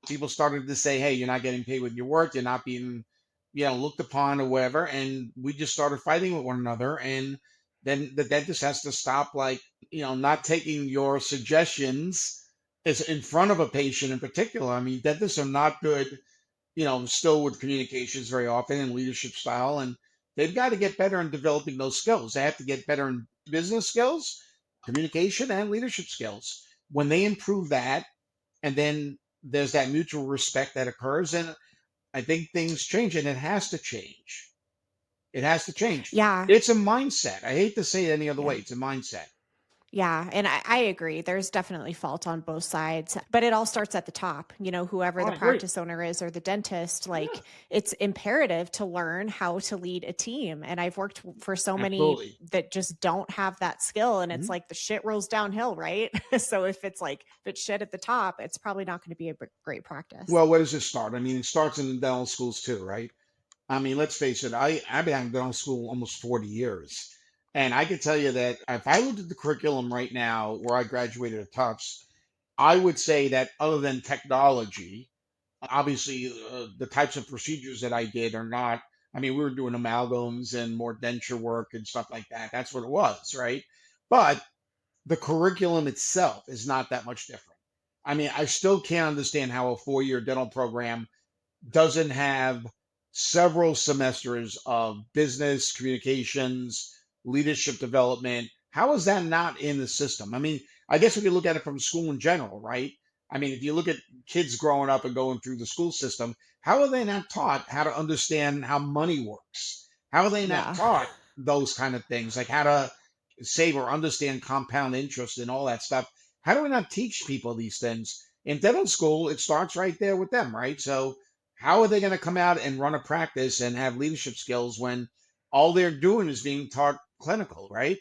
people started to say, "Hey, you're not getting paid with your work. You're not being, looked upon or whatever." And we just started fighting with one another. And then the dentist has to stop, like, not taking your suggestions is in front of a patient in particular. I mean, dentists are not good, still with communications very often and leadership style. And they've got to get better in developing those skills. They have to get better in business skills, communication, and leadership skills. When they improve that, and then there's that mutual respect that occurs, and I think things change, and it has to change. It has to change. Yeah. It's a mindset. I hate to say it any other Yeah. way. It's a mindset. Yeah, and I agree. There's definitely fault on both sides, but it all starts at the top. Whoever Oh, the I agree. practice owner is or the dentist, Yeah, like it's imperative to learn how to lead a team. And I've worked for so many absolutely. that just don't have that skill. And it's Mhm. like the shit rolls downhill, right? So if it's shit at the top, it's probably not going to be a great practice. Well, where does it start? I mean, it starts in the dental schools too, right? I mean, let's face it, I've been in dental school almost 40 years. And I can tell you that if I looked at the curriculum right now where I graduated at Tufts, I would say that other than technology, obviously the types of procedures that I did are not, I mean, we were doing amalgams and more denture work and stuff like that. That's what it was, right? But the curriculum itself is not that much different. I mean, I still can't understand how a 4-year dental program doesn't have several semesters of business communications, leadership development. How is that not in the system? I mean, I guess if you look at it from school in general, right? I mean, if you look at kids growing up and going through the school system, how are they not taught how to understand how money works? How are they not Yeah. taught those kind of things, like how to save or understand compound interest and all that stuff? How do we not teach people these things? In dental school, it starts right there with them, right? So how are they going to come out and run a practice and have leadership skills when all they're doing is being taught clinical, right?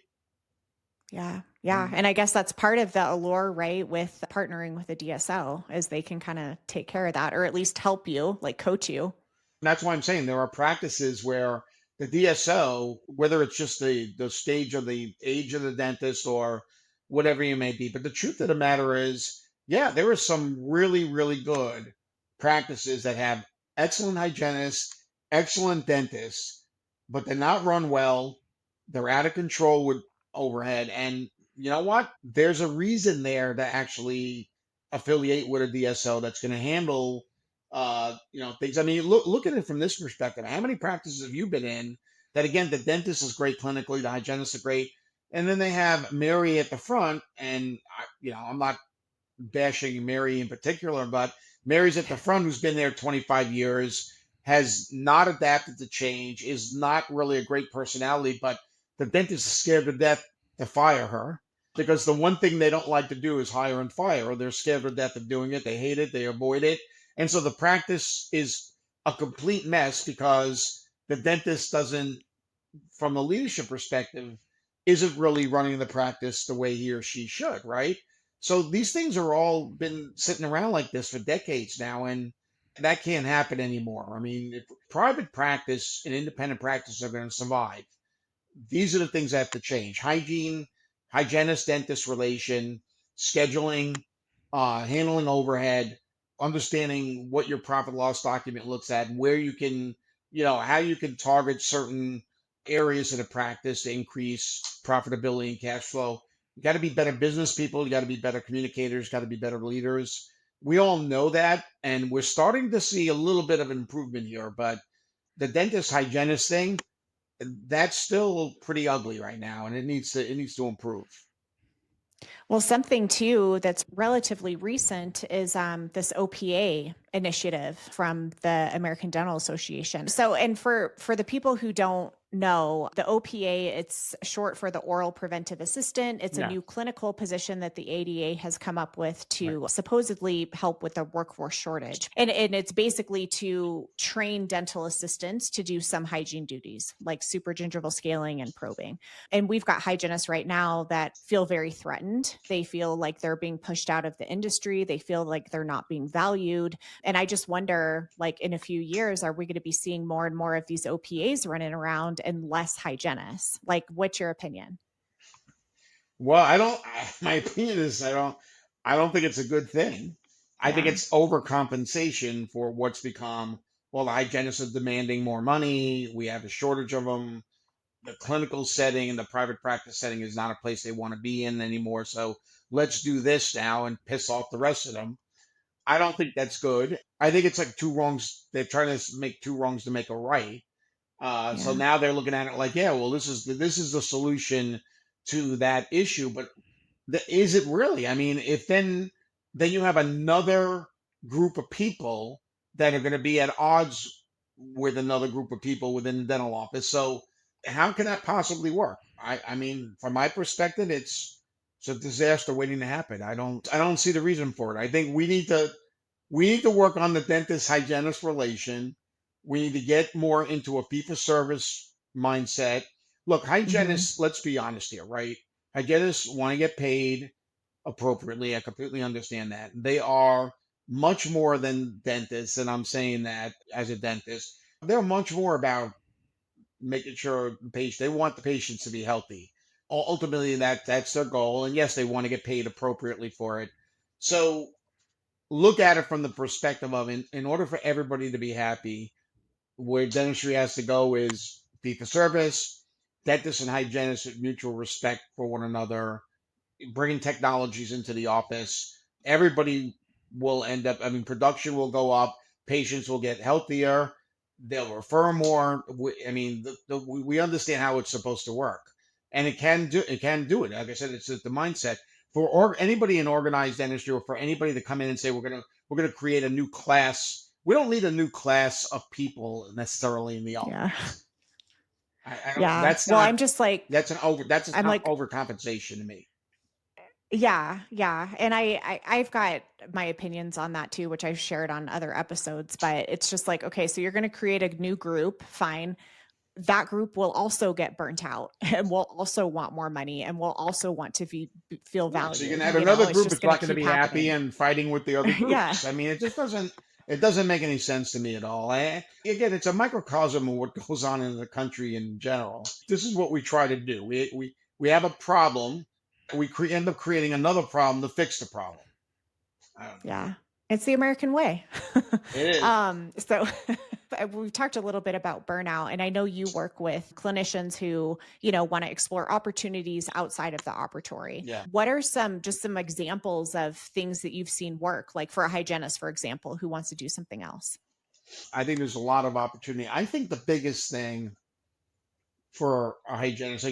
Yeah. Yeah. Mhm. And I guess that's part of the allure, right? With partnering with a DSO is they can kind of take care of that or at least help you, like coach you. And that's why I'm saying there are practices where the DSO, whether it's just the stage of the age of the dentist or whatever you may be, but the truth of the matter is, yeah, there are some really, really good practices that have excellent hygienists, excellent dentists, but they're not run well. They're out of control with overhead. And you know what? There's a reason there to actually affiliate with a DSO that's going to handle things. I mean, look at it from this perspective. How many practices have you been in that, again, the dentist is great clinically, the hygienist is great, and then they have Mary at the front, and I'm not bashing Mary in particular, but Mary's at the front who's been there 25 years, has not adapted to change, is not really a great personality, but the dentist is scared to death to fire her because the one thing they don't like to do is hire and fire, or they're scared to death of doing it. They hate it, they avoid it. And so the practice is a complete mess because the dentist doesn't, from a leadership perspective, isn't really running the practice the way he or she should, right? So these things are all been sitting around like this for decades now, and that can't happen anymore. I mean, if private practice and independent practice are going to survive, these are the things that have to change: hygiene, hygienist dentist relation, scheduling, handling overhead, understanding what your profit loss document looks at, and where you can, how you can target certain areas of the practice to increase profitability and cash flow. You got to be better business people, you got to be better communicators, got to be better leaders. We all know that, and we're starting to see a little bit of improvement here, but the dentist hygienist thing, that's still pretty ugly right now, and it needs to improve. Well, something too that's relatively recent is this OPA initiative from the American Dental Association. So, and for the people who don't know, the OPA, it's short for the oral preventive assistant. It's a Yeah, new clinical position that the ADA has come up with right. to supposedly help with the workforce shortage. And it's basically to train dental assistants to do some hygiene duties like super gingival scaling and probing. And we've got hygienists right now that feel very threatened. They feel like they're being pushed out of the industry. They feel like they're not being valued. And I just wonder, like, in a few years, are we going to be seeing more and more of these OPAs running around and less hygienists? Like, what's your opinion? Well, I don't. My opinion is I don't think it's a good thing. I think Yeah. it's overcompensation for what's become. Well, the hygienists are demanding more money. We have a shortage of them. The clinical setting and the private practice setting is not a place they want to be in anymore. So let's do this now and piss off the rest of them. I don't think that's good. I think it's like two wrongs. They're trying to make two wrongs to make a right. So Yeah. now they're looking at it like, yeah, well, this is the solution to that issue. But is it really? I mean, if then you have another group of people that are going to be at odds with another group of people within the dental office. So how can that possibly work? I mean, from my perspective, it's a disaster waiting to happen. I don't see the reason for it. I think we need to work on the dentist hygienist relation. We need to get more into a fee for service mindset. Look, Hmm. hygienists, let's be honest here, right? Hygienists want to get paid appropriately. I completely understand that. They are much more than dentists, and I'm saying that as a dentist. They're much more about making sure they want the patients to be healthy. Ultimately, that's their goal, and yes, they want to get paid appropriately for it. So look at it from the perspective of, in order for everybody to be happy, where dentistry has to go is fee for service, dentists and hygienists with mutual respect for one another, bringing technologies into the office. Everybody will end up, I mean, production will go up, patients will get healthier, they'll refer more. I mean, we understand how it's supposed to work, and it can do it. Like I said, it's just the mindset for anybody in organized dentistry, or for anybody to come in and say we're gonna create a new class. We don't need a new class of people necessarily in the Yeah. office. I don't. Yeah. That's Well, not. I'm just like, That's I'm not like, overcompensation to me. yeah, yeah. And I've got my opinions on that too, which I've shared on other episodes, but it's just like, okay, so you're going to create a new group, fine. That group will also get burnt out and will also want more money and will also want to feel Yeah, so you can valued. have You know, another it's group just that's going to not going to keep be happy happening. and fighting with the other Yeah. groups. I mean, it doesn't make any sense to me at all. Again, it's a microcosm of what goes on in the country in general. This is what we try to do. We have a problem. End up creating another problem to fix the problem. I don't know. Yeah. It's the American way. It is. So we've talked a little bit about burnout, and I know you work with clinicians who, want to explore opportunities outside of the operatory. Yeah, What are some examples of things that you've seen work, like for a hygienist, for example, who wants to do something else? I think there's a lot of opportunity. I think the biggest thing for a hygienist,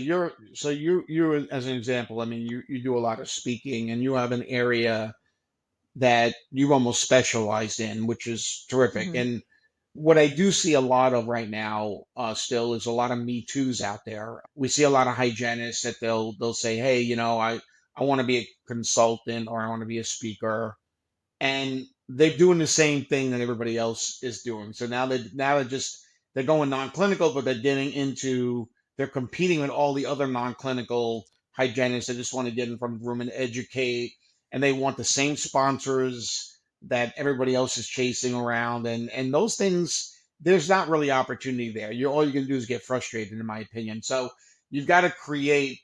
so you as an example, I mean, you do a lot of speaking, and you have an area that you've almost specialized in, which is terrific. Hmm. And what I do see a lot of right now, still, is a lot of Me Too's out there. We see a lot of hygienists that they'll say, hey, I want to be a consultant, or I want to be a speaker, and they're doing the same thing that everybody else is doing. So they're going non-clinical, but they're getting into they're competing with all the other non-clinical hygienists that just want to get in front of the room and educate, and they want the same sponsors that everybody else is chasing around, and those things. There's not really opportunity there. You all you can do is get frustrated, in my opinion. So you've got to create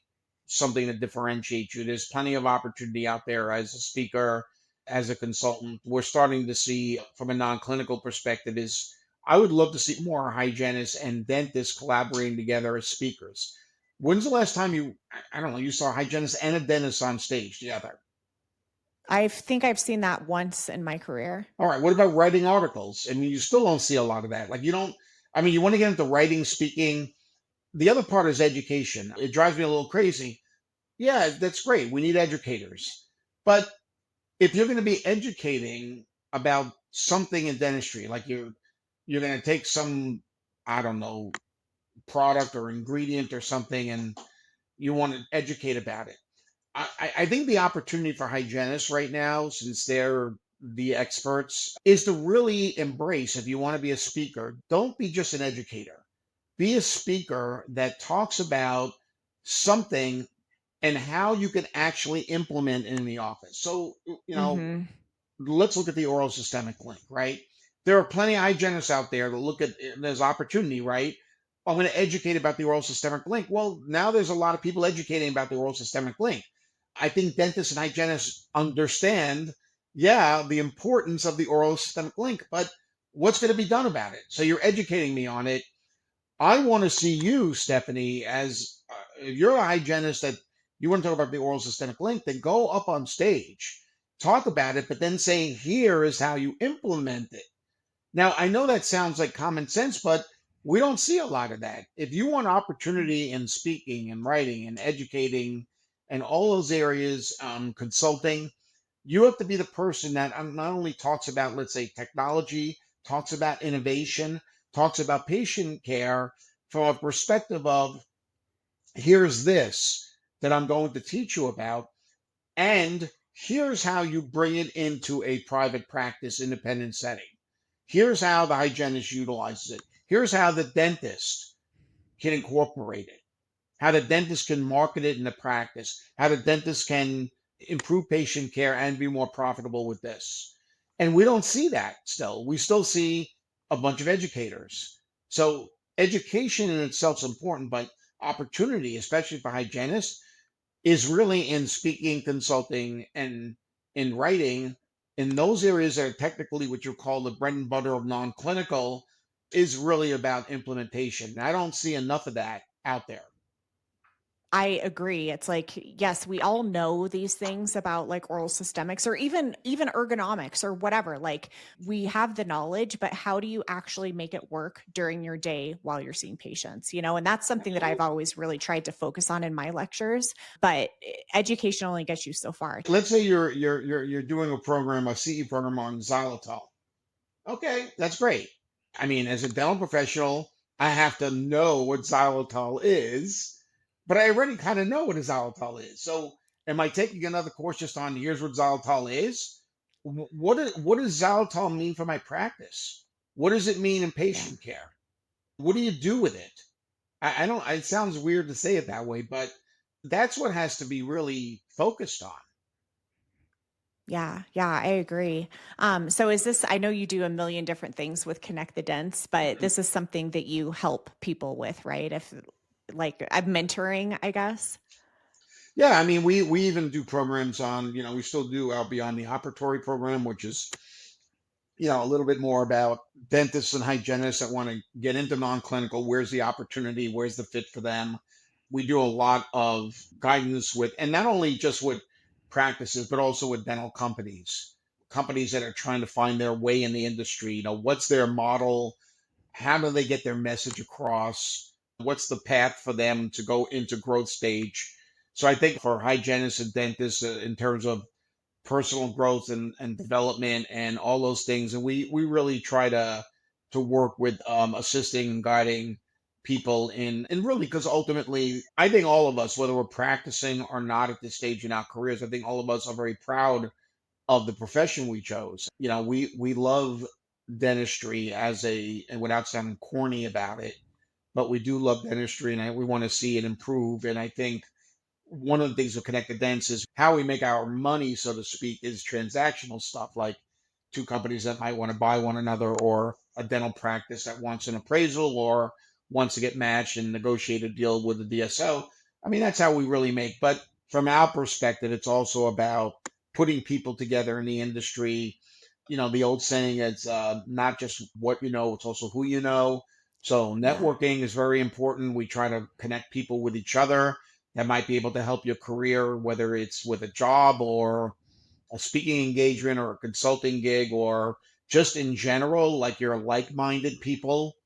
something that differentiates you. There's plenty of opportunity out there as a speaker, as a consultant. We're starting to see from a non-clinical perspective is I would love to see more hygienists and dentists collaborating together as speakers. When's the last time I don't know, you saw a hygienist and a dentist on stage together? I think I've seen that once in my career. All right, what about writing articles? I mean, you still don't see a lot of that. Like you don't, I mean, you want to get into writing, speaking. The other part is education. It drives me a little crazy. Yeah, that's great. We need educators. But if you're going to be educating about something in dentistry, like you're going to take some, I don't know, product or ingredient or something, and you want to educate about it. I think the opportunity for hygienists right now, since they're the experts, is to really embrace, if you want to be a speaker, don't be just an educator. Be a speaker that talks about something and how you can actually implement it in the office. So, you know, Mhm. let's look at the oral systemic link, right? There are plenty of hygienists out there that look at there's opportunity, right? I'm going to educate about the oral systemic link. Well, now there's a lot of people educating about the oral systemic link. I think dentists and hygienists understand, yeah, the importance of the oral systemic link, but what's going to be done about it? So you're educating me on it. I want to see you, Stephanie, as if you're a hygienist that you want to talk about the oral systemic link, then go up on stage, talk about it, but then say, here is how you implement it. Now, I know that sounds like common sense, but we don't see a lot of that. If you want opportunity in speaking and writing and educating and all those areas, consulting, you have to be the person that not only talks about, let's say, technology, talks about innovation, talks about patient care from a perspective of here's this that I'm going to teach you about, and here's how you bring it into a private practice independent setting. Here's how the hygienist utilizes it. Here's how the dentist can incorporate it, how the dentist can market it in the practice, how the dentist can improve patient care and be more profitable with this. And we don't see that still. We still see a bunch of educators. So education in itself is important, but opportunity, especially for hygienists, is really in speaking, consulting, and in writing. In those areas that are technically what you call the bread and butter of non-clinical is really about implementation. And I don't see enough of that out there. I agree. It's like, yes, we all know these things about like oral systemics or even ergonomics or whatever. Like we have the knowledge, but how do you actually make it work during your day while you're seeing patients, you know? And that's something that I've Absolutely. always really tried to focus on in my lectures, but education only gets you so far. Let's say you're doing a program, a CE program on xylitol. Okay, that's great. I mean, as a dental professional, I have to know what xylitol is, but I already kind of know what a xylitol is. So, am I taking another course just on here's what xylitol is? What does xylitol mean for my practice? What does it mean in Yeah. patient care? What do you do with it? I don't. It sounds weird to say it that way, but that's what has to be really focused on. Yeah, yeah, I agree. So is this, I know you do a million different things with Connect the Dents, but this is something that you help people with, right? If like I'm mentoring, I guess. Yeah, I mean, we even do programs on, we still do our Beyond the Operatory program, which is, a little bit more about dentists and hygienists that want to get into non-clinical. Where's the opportunity? Where's the fit for them? We do a lot of guidance with, and not only just with practices, but also with dental companies that are trying to find their way in the industry. What's their model? How do they get their message across? What's the path for them to go into growth stage? So I think for hygienists and dentists, in terms of personal growth and development and all those things, and we really try to work with assisting and guiding people in, and really because ultimately I think all of us, whether we're practicing or not at this stage in our careers, I think all of us are very proud of the profession we chose. We love dentistry as and without sounding corny about it, but we do love dentistry, and we want to see it improve. And I think one of the things with connected dents is how we make our money, so to speak, is transactional stuff like two companies that might want to buy one another, or a dental practice that wants an appraisal or wants to get matched and negotiate a deal with the DSO. I mean, that's how we really make. But from our perspective, it's also about putting people together in the industry. The old saying is not just what you know, it's also who you know. So Yeah. networking is very important. We try to connect people with each other that might be able to help your career, whether it's with a job or a speaking engagement or a consulting gig, or just in general, like you're like-minded people,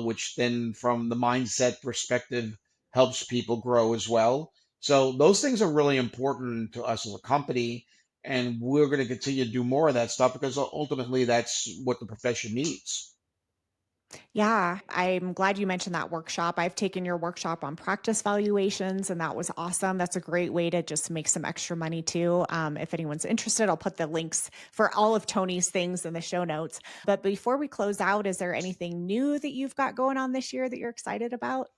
which then from the mindset perspective helps people grow as well. So those things are really important to us as a company, and we're going to continue to do more of that stuff because ultimately that's what the profession needs. Yeah, I'm glad you mentioned that workshop. I've taken your workshop on practice valuations, and that was awesome. That's a great way to just make some extra money too. If anyone's interested, I'll put the links for all of Tony's things in the show notes. But before we close out, is there anything new that you've got going on this year that you're excited about?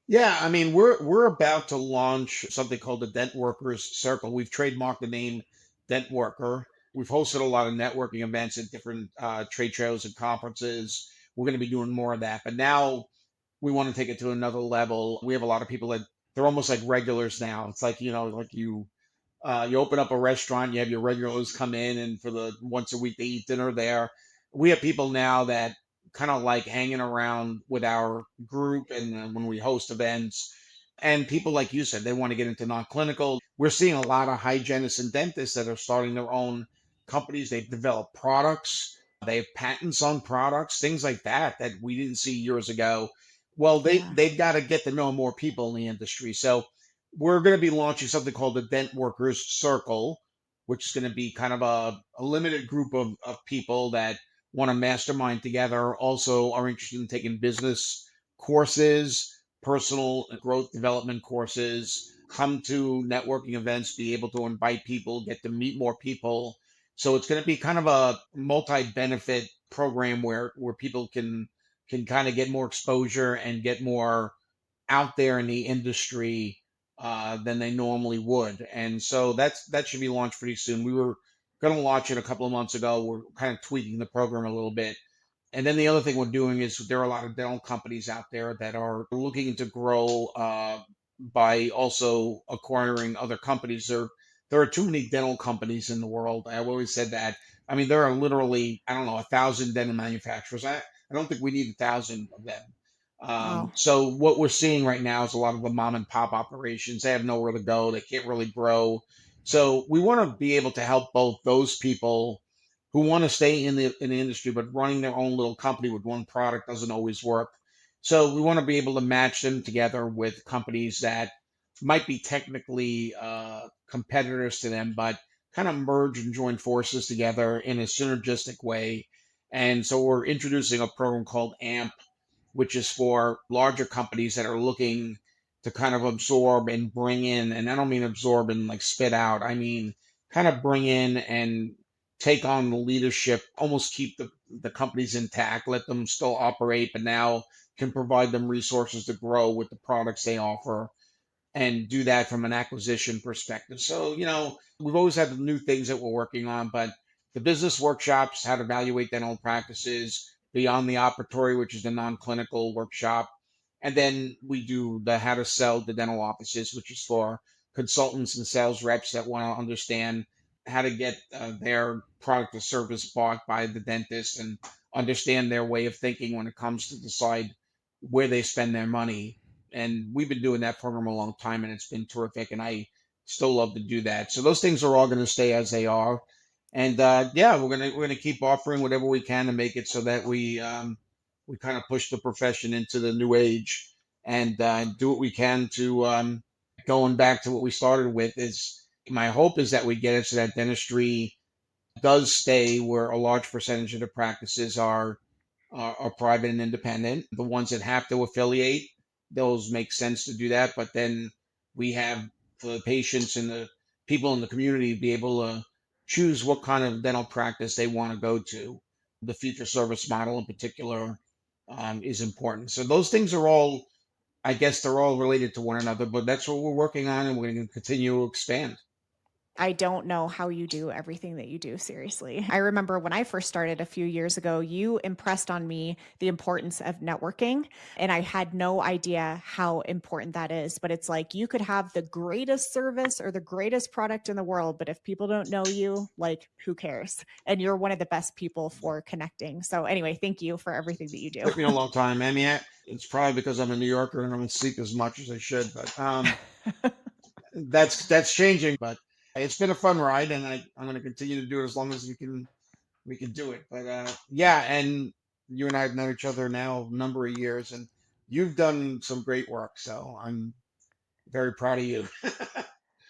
Yeah, I mean, we're about to launch something called the Dent Workers Circle. We've trademarked the name Dent Worker. We've hosted a lot of networking events at different trade shows and conferences. We're going to be doing more of that, but now we want to take it to another level. We have a lot of people that they're almost like regulars now. It's like, like you open up a restaurant, you have your regulars come in, and for the once a week they eat dinner there. We have people now that kind of like hanging around with our group, and when we host events, and people like you said, they want to get into non-clinical. We're seeing a lot of hygienists and dentists that are starting their own companies. They've developed products, they have patents on products, things like that we didn't see years ago. Well, Yeah. they've got to get to know more people in the industry. So we're going to be launching something called the Dent Workers Circle, which is going to be kind of a limited group of people that want to mastermind together, also are interested in taking business courses, personal growth development courses, come to networking events, be able to invite people, get to meet more people. So it's going to be kind of a multi-benefit program where people can kind of get more exposure and get more out there in the industry than they normally would. And so that should be launched pretty soon. We were going to launch it a couple of months ago. We're kind of tweaking the program a little bit. And then the other thing we're doing is there are a lot of dental companies out there that are looking to grow by also acquiring other companies. There are too many dental companies in the world. I've always said that. I mean, there are literally, I don't know, 1,000 dental manufacturers. I don't think we need 1,000 of them. Wow. So what we're seeing right now is a lot of the mom and pop operations. They have nowhere to go. They can't really grow. So we want to be able to help both those people who want to stay in the industry, but running their own little company with one product doesn't always work. So we want to be able to match them together with companies that might be technically competitors to them, but kind of merge and join forces together in a synergistic way. And so we're introducing a program called AMP, which is for larger companies that are looking to kind of absorb and bring in, and I don't mean absorb and like spit out, I mean kind of bring in and take on the leadership, almost keep the companies intact, let them still operate, but now can provide them resources to grow with the products they offer and do that from an acquisition perspective. So, we've always had the new things that we're working on, but the business workshops, how to evaluate dental practices, beyond the operatory, which is the non-clinical workshop. And then we do the how to sell the dental offices, which is for consultants and sales reps that want to understand how to get their product or service bought by the dentist and understand their way of thinking when it comes to decide where they spend their money. And we've been doing that program a long time, and it's been terrific. And I still love to do that. So those things are all going to stay as they are. And yeah, we're gonna keep offering whatever we can to make it so that we kind of push the profession into the new age, and do what we can to going back to what we started with. Is my hope is that we get it so that dentistry does stay where a large percentage of the practices are private and independent. The ones that have to affiliate, those make sense to do that. But then we have for the patients and the people in the community be able to choose what kind of dental practice they want to go to. The fee for service model in particular is important. So those things are all, I guess, they're all related to one another. But that's what we're working on, and we're going to continue to expand. I don't know how you do everything that you do, seriously. I remember when I first started a few years ago, you impressed on me the importance of networking, and I had no idea how important that is. But it's like you could have the greatest service or the greatest product in the world, but if people don't know you, like, who cares? And you're one of the best people for connecting. So, anyway, thank you for everything that you do. Took me a long time. I mean, it's probably because I'm a New Yorker and I don't sleep as much as I should, but that's changing. But it's been a fun ride, and I'm going to continue to do it as long as we can do it. But yeah, and you and I have known each other now a number of years, and you've done some great work. So I'm very proud of you.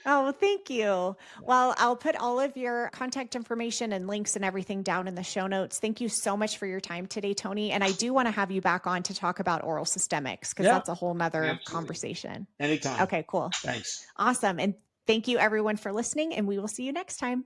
Oh, thank you. Well, I'll put all of your contact information and links and everything down in the show notes. Thank you so much for your time today, Tony. And I do want to have you back on to talk about oral systemics because Yeah, that's a whole nother absolutely. conversation. Anytime. Okay, cool. Thanks. Awesome. And thank you everyone for listening, and we will see you next time.